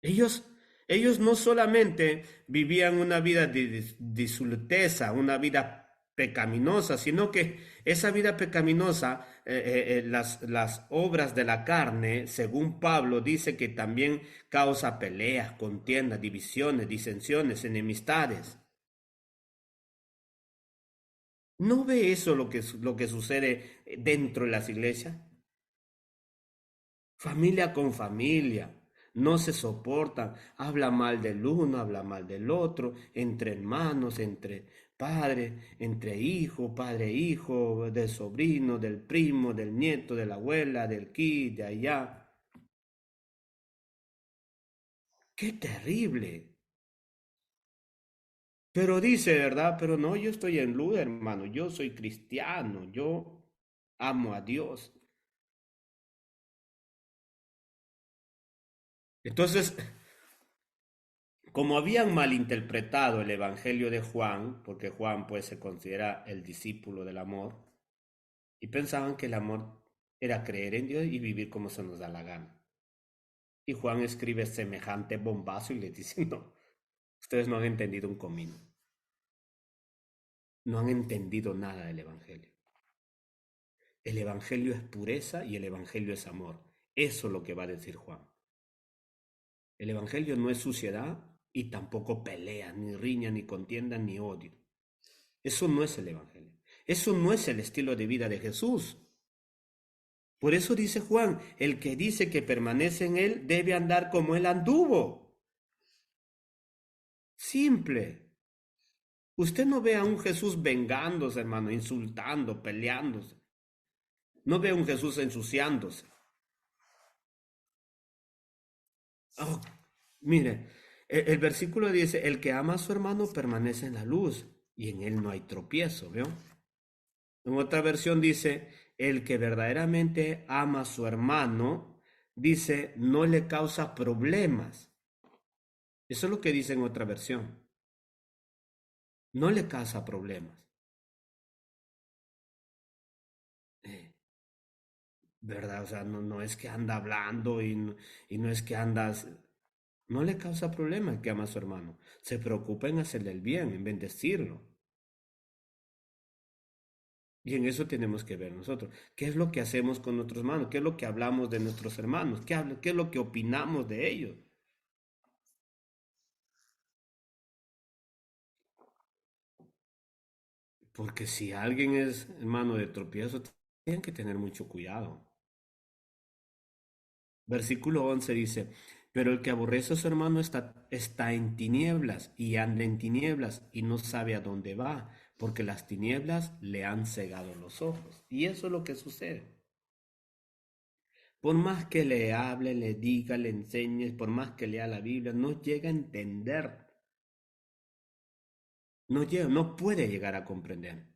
Ellos, ellos no solamente vivían una vida de disulteza, una vida pecaminosa, sino que esa vida pecaminosa, las obras de la carne, según Pablo, dice que también causa peleas, contiendas, divisiones, disensiones, enemistades. ¿No ve eso lo que sucede dentro de las iglesias? Familia con familia, no se soportan, habla mal del uno, habla mal del otro, entre hermanos, entre padres, entre hijo, padre, e hijo, del sobrino, del primo, del nieto, de la abuela, del aquí, de allá. ¡Qué terrible! Pero dice, ¿verdad? Pero no, yo estoy en luz, hermano, yo soy cristiano, yo amo a Dios. Entonces, como habían malinterpretado el Evangelio de Juan, porque Juan pues se considera el discípulo del amor, y pensaban que el amor era creer en Dios y vivir como se nos da la gana. Y Juan escribe semejante bombazo y le dice, no, ustedes no han entendido un comino. No han entendido nada del Evangelio. El Evangelio es pureza y el Evangelio es amor. Eso es lo que va a decir Juan. El Evangelio no es suciedad y tampoco pelea, ni riña, ni contienda, ni odio. Eso no es el Evangelio. Eso no es el estilo de vida de Jesús. Por eso dice Juan, el que dice que permanece en él debe andar como él anduvo. Simple. Usted no ve a un Jesús vengándose, hermano, insultando, peleándose. No ve a un Jesús ensuciándose. Oh, mire, el versículo dice, el que ama a su hermano permanece en la luz y en él no hay tropiezo, ¿veo? En otra versión dice, el que verdaderamente ama a su hermano, dice, no le causa problemas. Eso es lo que dice en otra versión. No le causa problemas. ¿Verdad? O sea, no es que anda hablando y no es que andas... No le causa problema que ama a su hermano. Se preocupa en hacerle el bien, en bendecirlo. Y en eso tenemos que ver nosotros. ¿Qué es lo que hacemos con nuestros hermanos? ¿Qué es lo que hablamos de nuestros hermanos? ¿Qué es lo que opinamos de ellos? Porque si alguien es hermano de tropiezo, tienen que tener mucho cuidado. Versículo 11 dice, pero el que aborrece a su hermano está en tinieblas y anda en tinieblas y no sabe a dónde va, porque las tinieblas le han cegado los ojos. Y eso es lo que sucede. Por más que le hable, le diga, le enseñe, por más que lea la Biblia, no llega a entender, no puede llegar a comprender,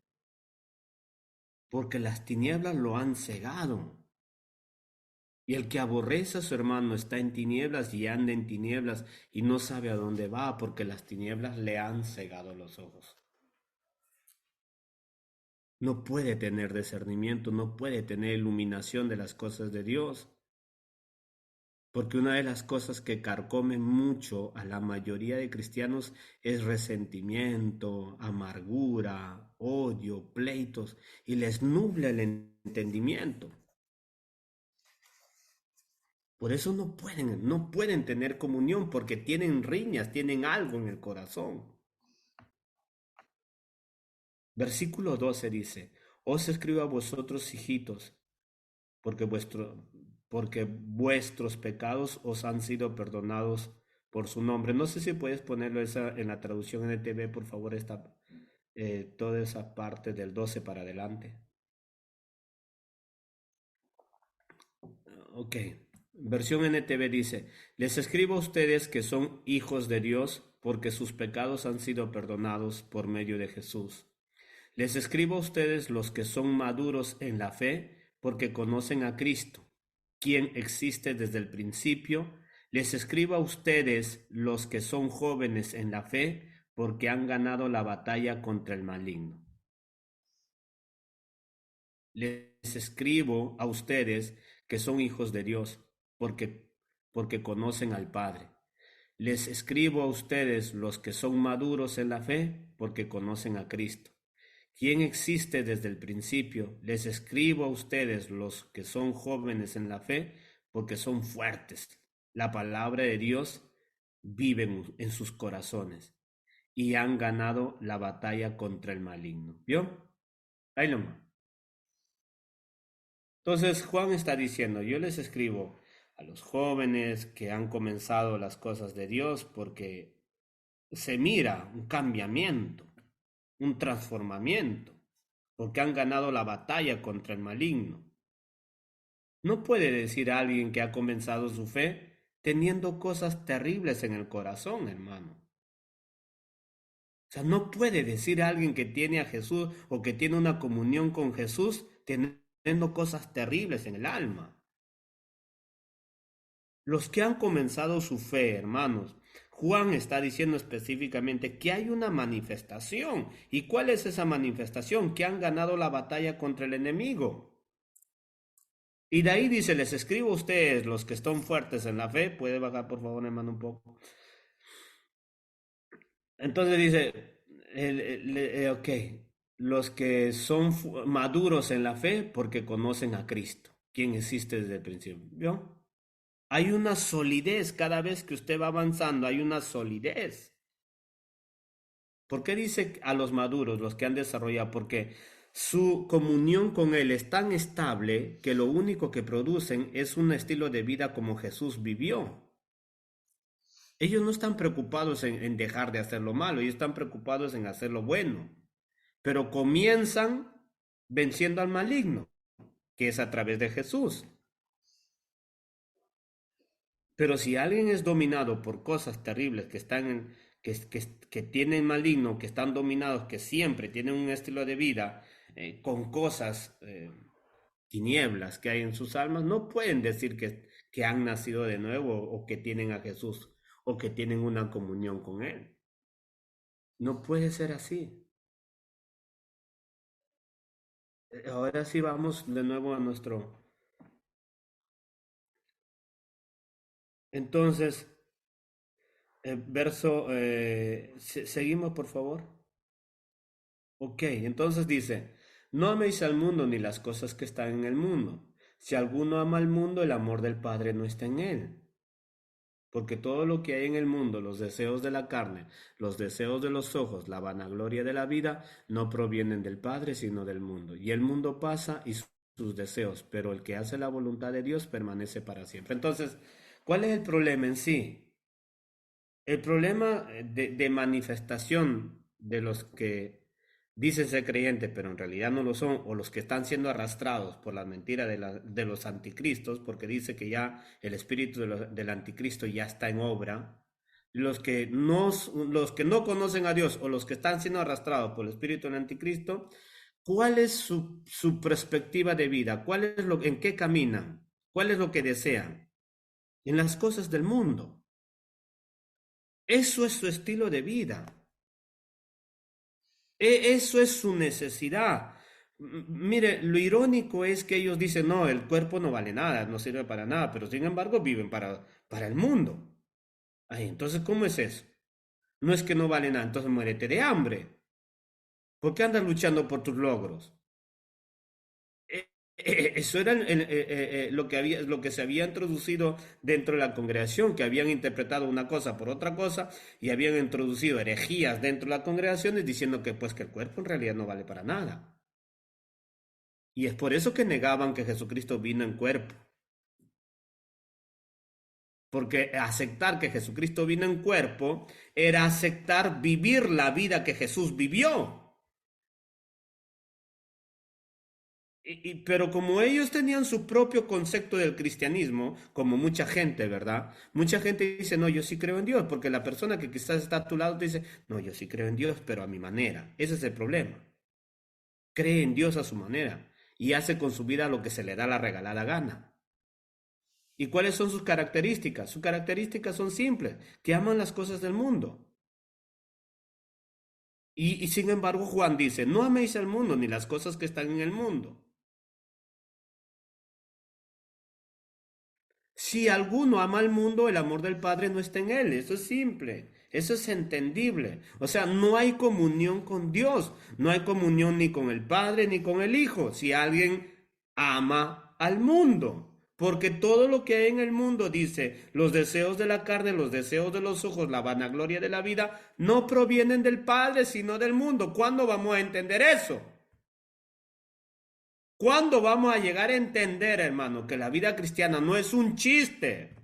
porque las tinieblas lo han cegado. Y el que aborrece a su hermano está en tinieblas y anda en tinieblas y no sabe a dónde va porque las tinieblas le han cegado los ojos. No puede tener discernimiento, no puede tener iluminación de las cosas de Dios. Porque una de las cosas que carcomen mucho a la mayoría de cristianos es resentimiento, amargura, odio, pleitos y les nubla el entendimiento. Por eso no pueden tener comunión porque tienen riñas, tienen algo en el corazón. Versículo 12 dice, os escribo a vosotros, hijitos, porque, porque vuestros pecados os han sido perdonados por su nombre. No sé si puedes ponerlo en la traducción NTV, por favor, toda esa parte del 12 para adelante. Ok. Versión NTV dice, les escribo a ustedes que son hijos de Dios porque sus pecados han sido perdonados por medio de Jesús. Les escribo a ustedes los que son maduros en la fe porque conocen a Cristo, quien existe desde el principio. Les escribo a ustedes los que son jóvenes en la fe porque han ganado la batalla contra el maligno. Les escribo a ustedes que son hijos de Dios porque conocen al Padre. Les escribo a ustedes los que son maduros en la fe porque conocen a Cristo, quien existe desde el principio. Les escribo a ustedes los que son jóvenes en la fe porque son fuertes. La palabra de Dios vive en sus corazones y han ganado la batalla contra el maligno. ¿Vio? Ahí nomás. Entonces Juan está diciendo, yo les escribo a los jóvenes que han comenzado las cosas de Dios porque se mira un cambiamiento, un transformamiento, porque han ganado la batalla contra el maligno. No puede decir a alguien que ha comenzado su fe teniendo cosas terribles en el corazón, hermano. O sea, no puede decir a alguien que tiene a Jesús o que tiene una comunión con Jesús teniendo cosas terribles en el alma. Los que han comenzado su fe, hermanos, Juan está diciendo específicamente que hay una manifestación. ¿Y cuál es esa manifestación? Que han ganado la batalla contra el enemigo. Y de ahí dice, les escribo a ustedes, los que están fuertes en la fe, puede bajar por favor, hermano, un poco. Entonces dice, ok, los que son maduros en la fe porque conocen a Cristo, quien existe desde el principio. ¿Vio? Hay una solidez cada vez que usted va avanzando, hay una solidez. ¿Por qué dice a los maduros, los que han desarrollado? Porque su comunión con Él es tan estable que lo único que producen es un estilo de vida como Jesús vivió. Ellos no están preocupados en dejar de hacer lo malo, ellos están preocupados en hacer lo bueno. Pero comienzan venciendo al maligno, que es a través de Jesús. Pero si alguien es dominado por cosas terribles que están que tienen maligno, que están dominados, que siempre tienen un estilo de vida con cosas, tinieblas que hay en sus almas, no pueden decir que han nacido de nuevo o que tienen a Jesús o que tienen una comunión con Él. No puede ser así. Ahora sí vamos de nuevo a nuestro... Entonces, verso, seguimos por favor. Ok, entonces dice, no améis al mundo ni las cosas que están en el mundo. Si alguno ama al mundo, el amor del Padre no está en él. Porque todo lo que hay en el mundo, los deseos de la carne, los deseos de los ojos, la vanagloria de la vida, no provienen del Padre, sino del mundo. Y el mundo pasa y sus deseos, pero el que hace la voluntad de Dios permanece para siempre. Entonces, ¿cuál es el problema en sí? El problema de manifestación de los que dicen ser creyentes, pero en realidad no lo son, o los que están siendo arrastrados por la mentira de los anticristos, porque dice que ya el espíritu del anticristo ya está en obra, los que no conocen a Dios o los que están siendo arrastrados por el espíritu del anticristo, ¿cuál es su perspectiva de vida? ¿En qué caminan? ¿Cuál es lo que desean? En las cosas del mundo. Eso es su estilo de vida. Eso es su necesidad. Mire, lo irónico es que ellos dicen, no, el cuerpo no vale nada, no sirve para nada, pero sin embargo viven para el mundo. Ay, entonces, ¿cómo es eso? No es que no vale nada, entonces muérete de hambre. ¿Por qué andas luchando por tus logros? Eso era lo que se había introducido dentro de la congregación, que habían interpretado una cosa por otra cosa y habían introducido herejías dentro de las congregaciones diciendo que pues que el cuerpo en realidad no vale para nada. Y es por eso que negaban que Jesucristo vino en cuerpo. Porque aceptar que Jesucristo vino en cuerpo era aceptar vivir la vida que Jesús vivió. Pero como ellos tenían su propio concepto del cristianismo, como mucha gente, ¿verdad? Mucha gente dice, no, yo sí creo en Dios, porque la persona que quizás está a tu lado te dice, no, yo sí creo en Dios, pero a mi manera. Ese es el problema. Cree en Dios a su manera y hace con su vida lo que se le da la regalada gana. ¿Y cuáles son sus características? Sus características son simples, que aman las cosas del mundo. Y sin embargo Juan dice, no améis al mundo ni las cosas que están en el mundo. Si alguno ama al mundo, el amor del Padre no está en él. Eso es simple, eso es entendible. O sea, no hay comunión con Dios, no hay comunión ni con el Padre ni con el Hijo. Si alguien ama al mundo. Porque todo lo que hay en el mundo, dice, los deseos de la carne, los deseos de los ojos, la vanagloria de la vida, no provienen del Padre, sino del mundo. ¿Cuándo vamos a entender eso? ¿Cuándo vamos a llegar a entender, hermano, que la vida cristiana no es un chiste?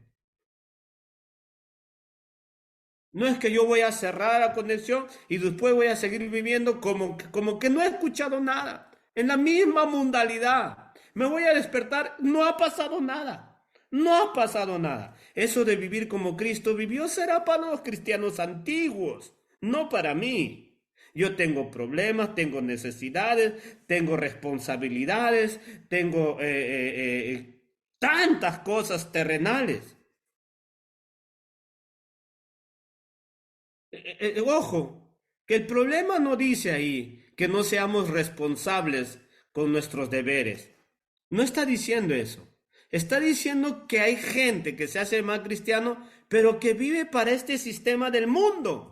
No es que yo voy a cerrar la conexión y después voy a seguir viviendo como que no he escuchado nada, en la misma mundalidad. Me voy a despertar, no ha pasado nada, no ha pasado nada. Eso de vivir como Cristo vivió será para los cristianos antiguos, no para mí. Yo tengo problemas, tengo necesidades, tengo responsabilidades, tengo tantas cosas terrenales. Ojo, que el problema no dice ahí que no seamos responsables con nuestros deberes. No está diciendo eso. Está diciendo que hay gente que se hace más cristiano, pero que vive para este sistema del mundo.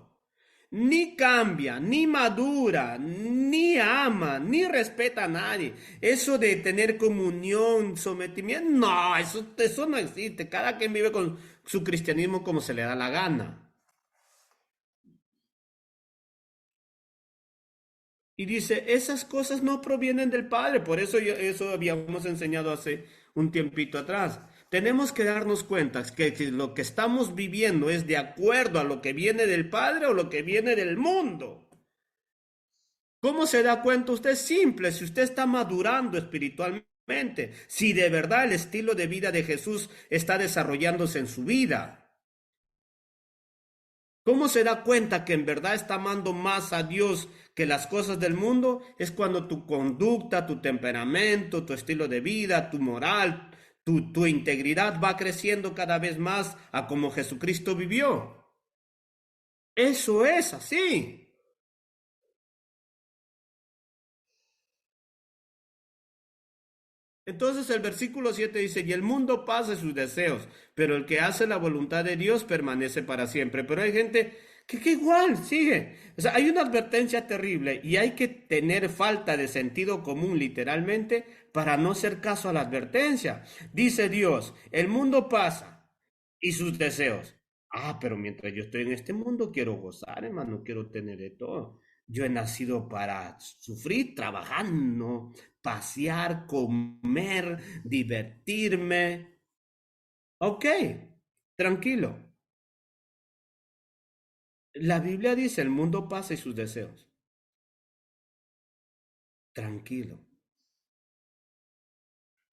Ni cambia, ni madura, ni ama, ni respeta a nadie. Eso de tener comunión, sometimiento, no, eso no existe. Cada quien vive con su cristianismo como se le da la gana. Y dice, esas cosas no provienen del Padre. Por eso eso habíamos enseñado hace un tiempito atrás. Tenemos que darnos cuenta que si lo que estamos viviendo es de acuerdo a lo que viene del Padre o lo que viene del mundo. ¿Cómo se da cuenta usted? Simple, si usted está madurando espiritualmente, si de verdad el estilo de vida de Jesús está desarrollándose en su vida. ¿Cómo se da cuenta que en verdad está amando más a Dios que las cosas del mundo? Es cuando tu conducta, tu temperamento, tu estilo de vida, tu moral, tu integridad va creciendo cada vez más a como Jesucristo vivió. Eso es así. Entonces el versículo 7 dice, y el mundo pasa sus deseos, pero el que hace la voluntad de Dios permanece para siempre. Pero hay gente que igual sigue. O sea, hay una advertencia terrible y hay que tener falta de sentido común literalmente para no hacer caso a la advertencia. Dice Dios, el mundo pasa y sus deseos. Ah, pero mientras yo estoy en este mundo quiero gozar, hermano, quiero tener de todo. Yo he nacido para sufrir trabajando, pasear, comer, divertirme. Ok, tranquilo. La Biblia dice, el mundo pasa y sus deseos. Tranquilo.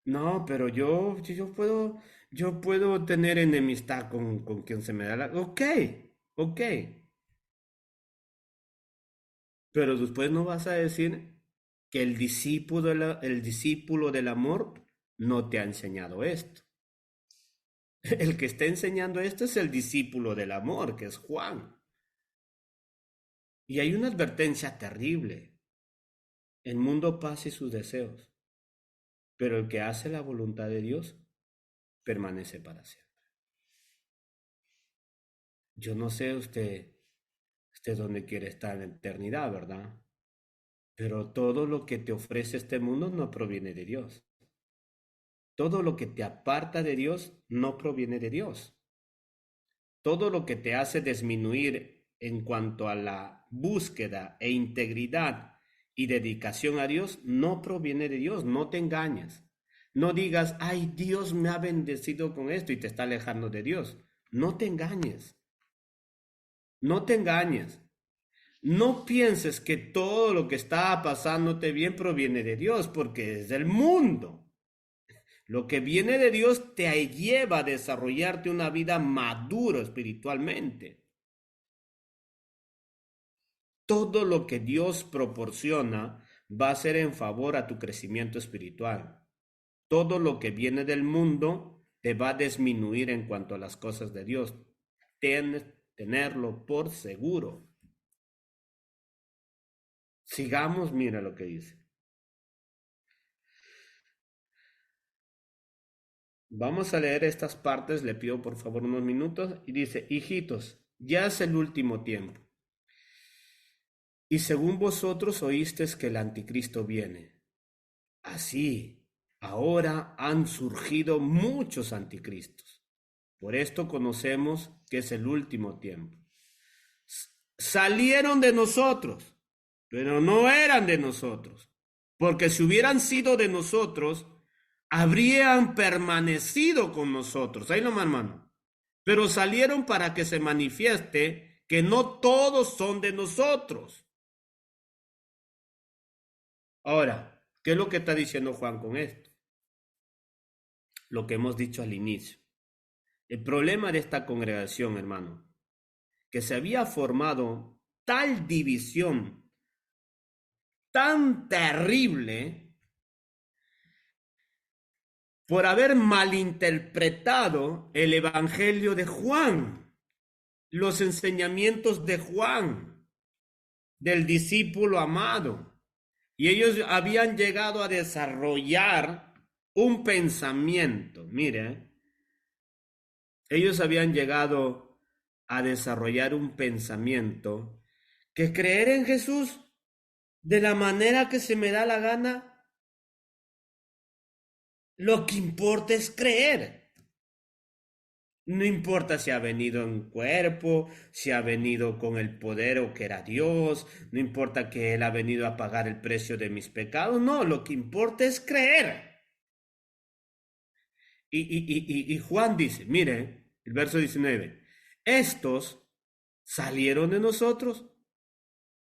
No, pero yo puedo tener enemistad con quien se me da la... Ok, ok. Pero después no vas a decir que el discípulo del amor no te ha enseñado esto. El que está enseñando esto es el discípulo del amor, que es Juan. Y hay una advertencia terrible. El mundo pasa y sus deseos, pero el que hace la voluntad de Dios permanece para siempre. Yo no sé usted dónde quiere estar en la eternidad, ¿verdad? Pero todo lo que te ofrece este mundo no proviene de Dios. Todo lo que te aparta de Dios no proviene de Dios. Todo lo que te hace disminuir en cuanto a la búsqueda e integridad y dedicación a Dios no proviene de Dios. No te engañes. No digas, ay, Dios me ha bendecido con esto y te está alejando de Dios. No te engañes. No te engañes. No pienses que todo lo que está pasándote bien proviene de Dios, porque es del mundo. Lo que viene de Dios te lleva a desarrollarte una vida maduro espiritualmente. Todo lo que Dios proporciona va a ser en favor a tu crecimiento espiritual. Todo lo que viene del mundo te va a disminuir en cuanto a las cosas de Dios. Tenerlo por seguro. Sigamos, mira lo que dice. Vamos a leer estas partes, le pido por favor unos minutos, y dice, hijitos, ya es el último tiempo. Y según vosotros oísteis que el anticristo viene. Así, ahora han surgido muchos anticristos. Por esto conocemos que es el último tiempo. Salieron de nosotros, pero no eran de nosotros. Porque si hubieran sido de nosotros, habrían permanecido con nosotros. Ahí nomás, hermano. Pero salieron para que se manifieste que no todos son de nosotros. Ahora, ¿qué es lo que está diciendo Juan con esto? Lo que hemos dicho al inicio. El problema de esta congregación, hermano, que se había formado tal división tan terrible por haber malinterpretado el evangelio de Juan, los enseñamientos de Juan, del discípulo amado. Y ellos habían llegado a desarrollar un pensamiento. Mire, ellos habían llegado a desarrollar un pensamiento que creer en Jesús de la manera que se me da la gana, lo que importa es creer. No importa si ha venido en cuerpo, si ha venido con el poder o que era Dios, no importa que Él ha venido a pagar el precio de mis pecados, no, lo que importa es creer. Y Juan dice, mire, el verso 19, estos salieron de nosotros,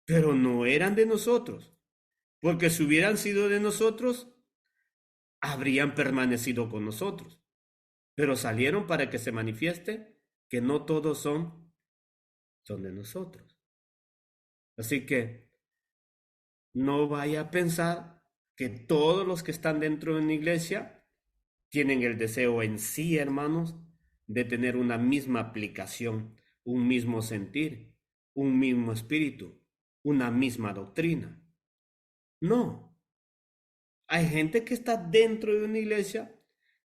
pero no eran de nosotros, porque si hubieran sido de nosotros, habrían permanecido con nosotros, pero salieron para que se manifieste que no todos son de nosotros. Así que no vaya a pensar que todos los que están dentro de una iglesia tienen el deseo en sí, hermanos, de tener una misma aplicación, un mismo sentir, un mismo espíritu, una misma doctrina. No. Hay gente que está dentro de una iglesia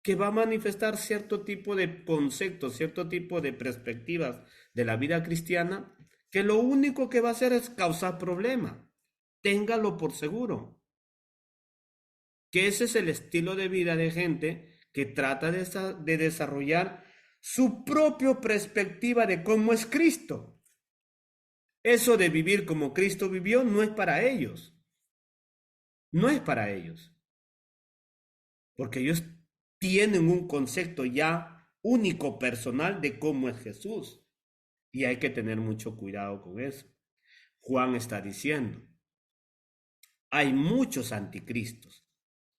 que va a manifestar cierto tipo de conceptos, cierto tipo de perspectivas de la vida cristiana, que lo único que va a hacer es causar problemas. Téngalo por seguro. Que ese es el estilo de vida de gente que trata de desarrollar su propia perspectiva de cómo es Cristo. Eso de vivir como Cristo vivió no es para ellos. No es para ellos. Porque ellos tienen un concepto ya único, personal de cómo es Jesús. Y hay que tener mucho cuidado con eso. Juan está diciendo, hay muchos anticristos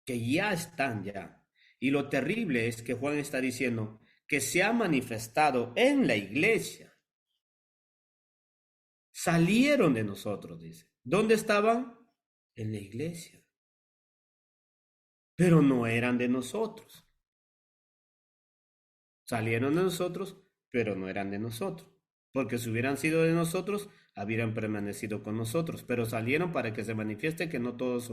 que ya están ya. Y lo terrible es que Juan está diciendo que se ha manifestado en la iglesia. Salieron de nosotros, dice. ¿Dónde estaban? En la iglesia. Pero no eran de nosotros. Salieron de nosotros, pero no eran de nosotros. Porque si hubieran sido de nosotros, habrían permanecido con nosotros. Pero salieron para que se manifieste que no todos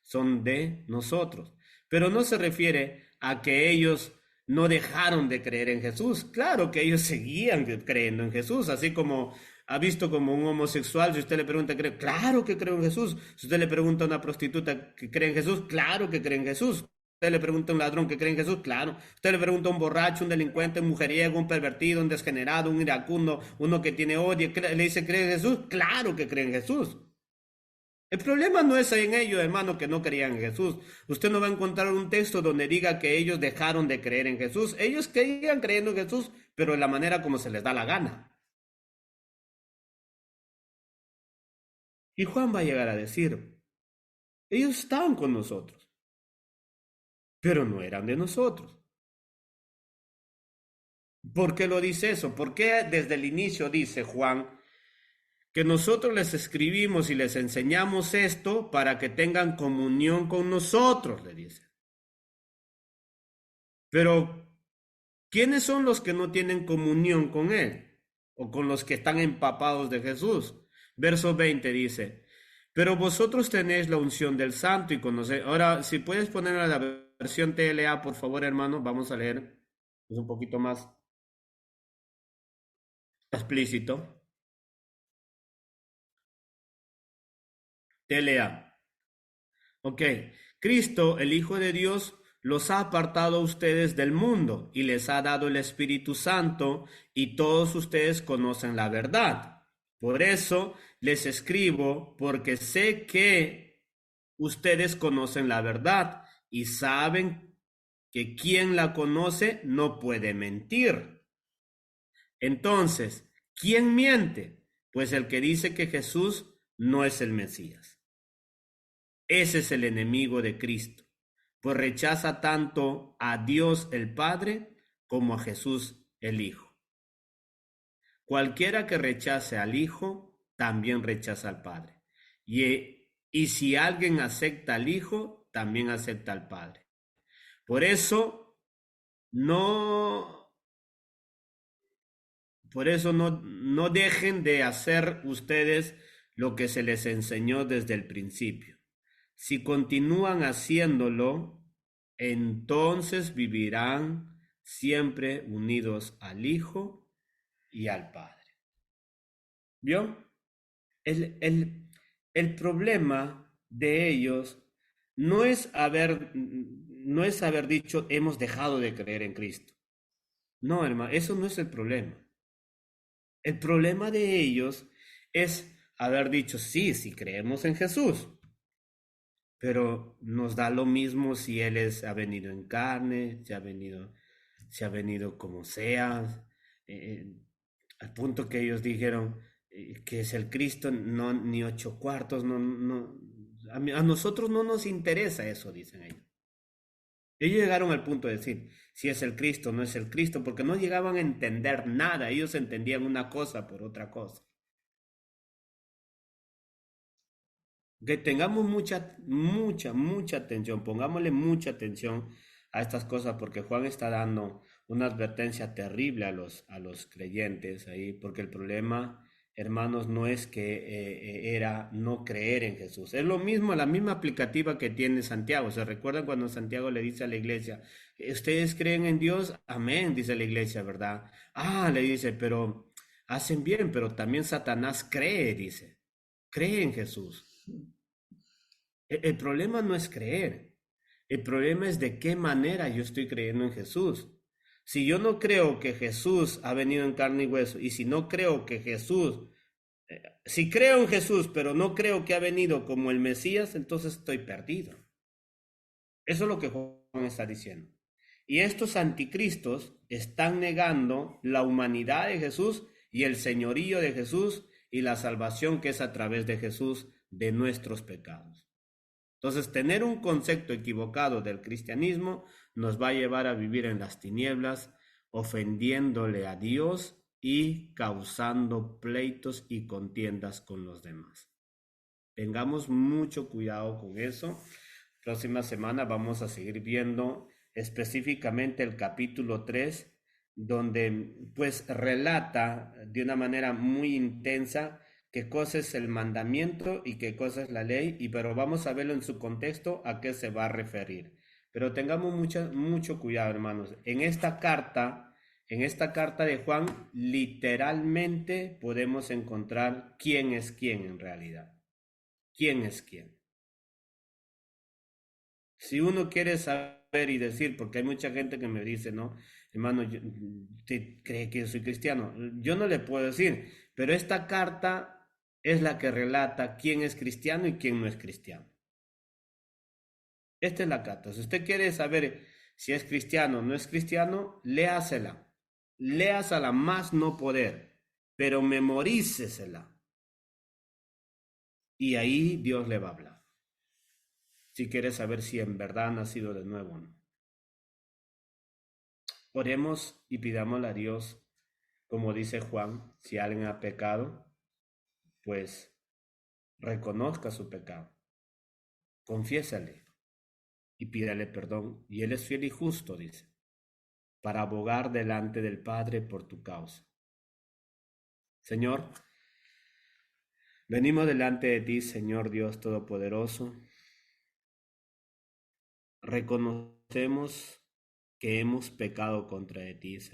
son de nosotros. Pero no se refiere a que ellos no dejaron de creer en Jesús. Claro que ellos seguían creyendo en Jesús, así como ha visto como un homosexual, si usted le pregunta, claro que creo en Jesús. Si usted le pregunta a una prostituta que cree en Jesús, claro que cree en Jesús. Usted le pregunta a un ladrón que cree en Jesús, claro. Usted le pregunta a un borracho, un delincuente, un mujeriego, un pervertido, un desgenerado, un iracundo, uno que tiene odio, le dice, ¿cree en Jesús? Claro que cree en Jesús. El problema no es en ellos, hermano, que no creían en Jesús. Usted no va a encontrar un texto donde diga que ellos dejaron de creer en Jesús. Ellos seguían creyendo en Jesús, pero de la manera como se les da la gana. Y Juan va a llegar a decir, ellos estaban con nosotros, pero no eran de nosotros. ¿Por qué lo dice eso? ¿Por qué desde el inicio dice Juan que nosotros les escribimos y les enseñamos esto para que tengan comunión con nosotros? Le dice. Pero, ¿quiénes son los que no tienen comunión con Él? O con los que están empapados de Jesús. Verso 20 dice, pero vosotros tenéis la unción del Santo y conocéis. Ahora, si puedes poner la versión TLA, por favor, hermano, vamos a leer. Es un poquito más explícito. TLA. Ok. Cristo, el Hijo de Dios, los ha apartado a ustedes del mundo y les ha dado el Espíritu Santo y todos ustedes conocen la verdad. Por eso les escribo porque sé que ustedes conocen la verdad y saben que quien la conoce no puede mentir. Entonces, ¿quién miente? Pues el que dice que Jesús no es el Mesías. Ese es el enemigo de Cristo, pues rechaza tanto a Dios el Padre como a Jesús el Hijo. Cualquiera que rechace al Hijo, también rechaza al Padre. Y si alguien acepta al Hijo, también acepta al Padre. Por eso no, no dejen de hacer ustedes lo que se les enseñó desde el principio. Si continúan haciéndolo, entonces vivirán siempre unidos al Hijo y al Padre. ¿Vio? El, el, el problema de ellos no es haber dicho hemos dejado de creer en Cristo. No, hermano, eso no es el problema. El problema de ellos es haber dicho sí, sí creemos en Jesús, pero nos da lo mismo si ha venido en carne, si ha venido como sea, eh, al punto que ellos dijeron que es el Cristo, no, ni ocho cuartos, a nosotros no nos interesa eso, dicen ellos. Ellos llegaron al punto de decir, si es el Cristo, no es el Cristo, porque no llegaban a entender nada, ellos entendían una cosa por otra cosa. Que tengamos mucha atención, pongámosle mucha atención a estas cosas, porque Juan está dando una advertencia terrible a los creyentes ahí, porque el problema, hermanos, no es que era no creer en Jesús. Es lo mismo, la misma aplicativa que tiene Santiago. ¿Se recuerdan cuando Santiago le dice a la iglesia, ustedes creen en Dios? Amén, dice la iglesia, ¿verdad? Ah, le dice, pero hacen bien, pero también Satanás cree, dice, cree en Jesús. El problema no es creer, el problema es de qué manera yo estoy creyendo en Jesús. Si yo no creo que Jesús ha venido en carne y hueso, y si no creo que Jesús, si creo en Jesús, pero no creo que ha venido como el Mesías, entonces estoy perdido. Eso es lo que Juan está diciendo. Y estos anticristos están negando la humanidad de Jesús y el señorío de Jesús y la salvación que es a través de Jesús de nuestros pecados. Entonces, tener un concepto equivocado del cristianismo nos va a llevar a vivir en las tinieblas, ofendiéndole a Dios y causando pleitos y contiendas con los demás. Tengamos mucho cuidado con eso. Próxima semana vamos a seguir viendo específicamente el capítulo 3, donde pues relata de una manera muy intensa qué cosa es el mandamiento y qué cosa es la ley, pero vamos a verlo en su contexto a qué se va a referir. Pero tengamos mucho cuidado, hermanos. En esta carta de Juan, literalmente podemos encontrar quién es quién en realidad. ¿Quién es quién? Si uno quiere saber y decir, porque hay mucha gente que me dice, no, hermano, ¿usted cree que yo soy cristiano? Yo no le puedo decir, pero esta carta es la que relata quién es cristiano y quién no es cristiano. Esta es la carta. Si usted quiere saber si es cristiano o no es cristiano, léasela. Léasela más no poder, pero memorícesela. Y ahí Dios le va a hablar. Si quiere saber si en verdad ha nacido de nuevo o no. Oremos y pidámosle a Dios, como dice Juan, si alguien ha pecado, pues reconozca su pecado, confiésale y pídale perdón. Y Él es fiel y justo, dice, para abogar delante del Padre por tu causa. Señor, venimos delante de ti, Señor Dios Todopoderoso. Reconocemos que hemos pecado contra ti, Señor.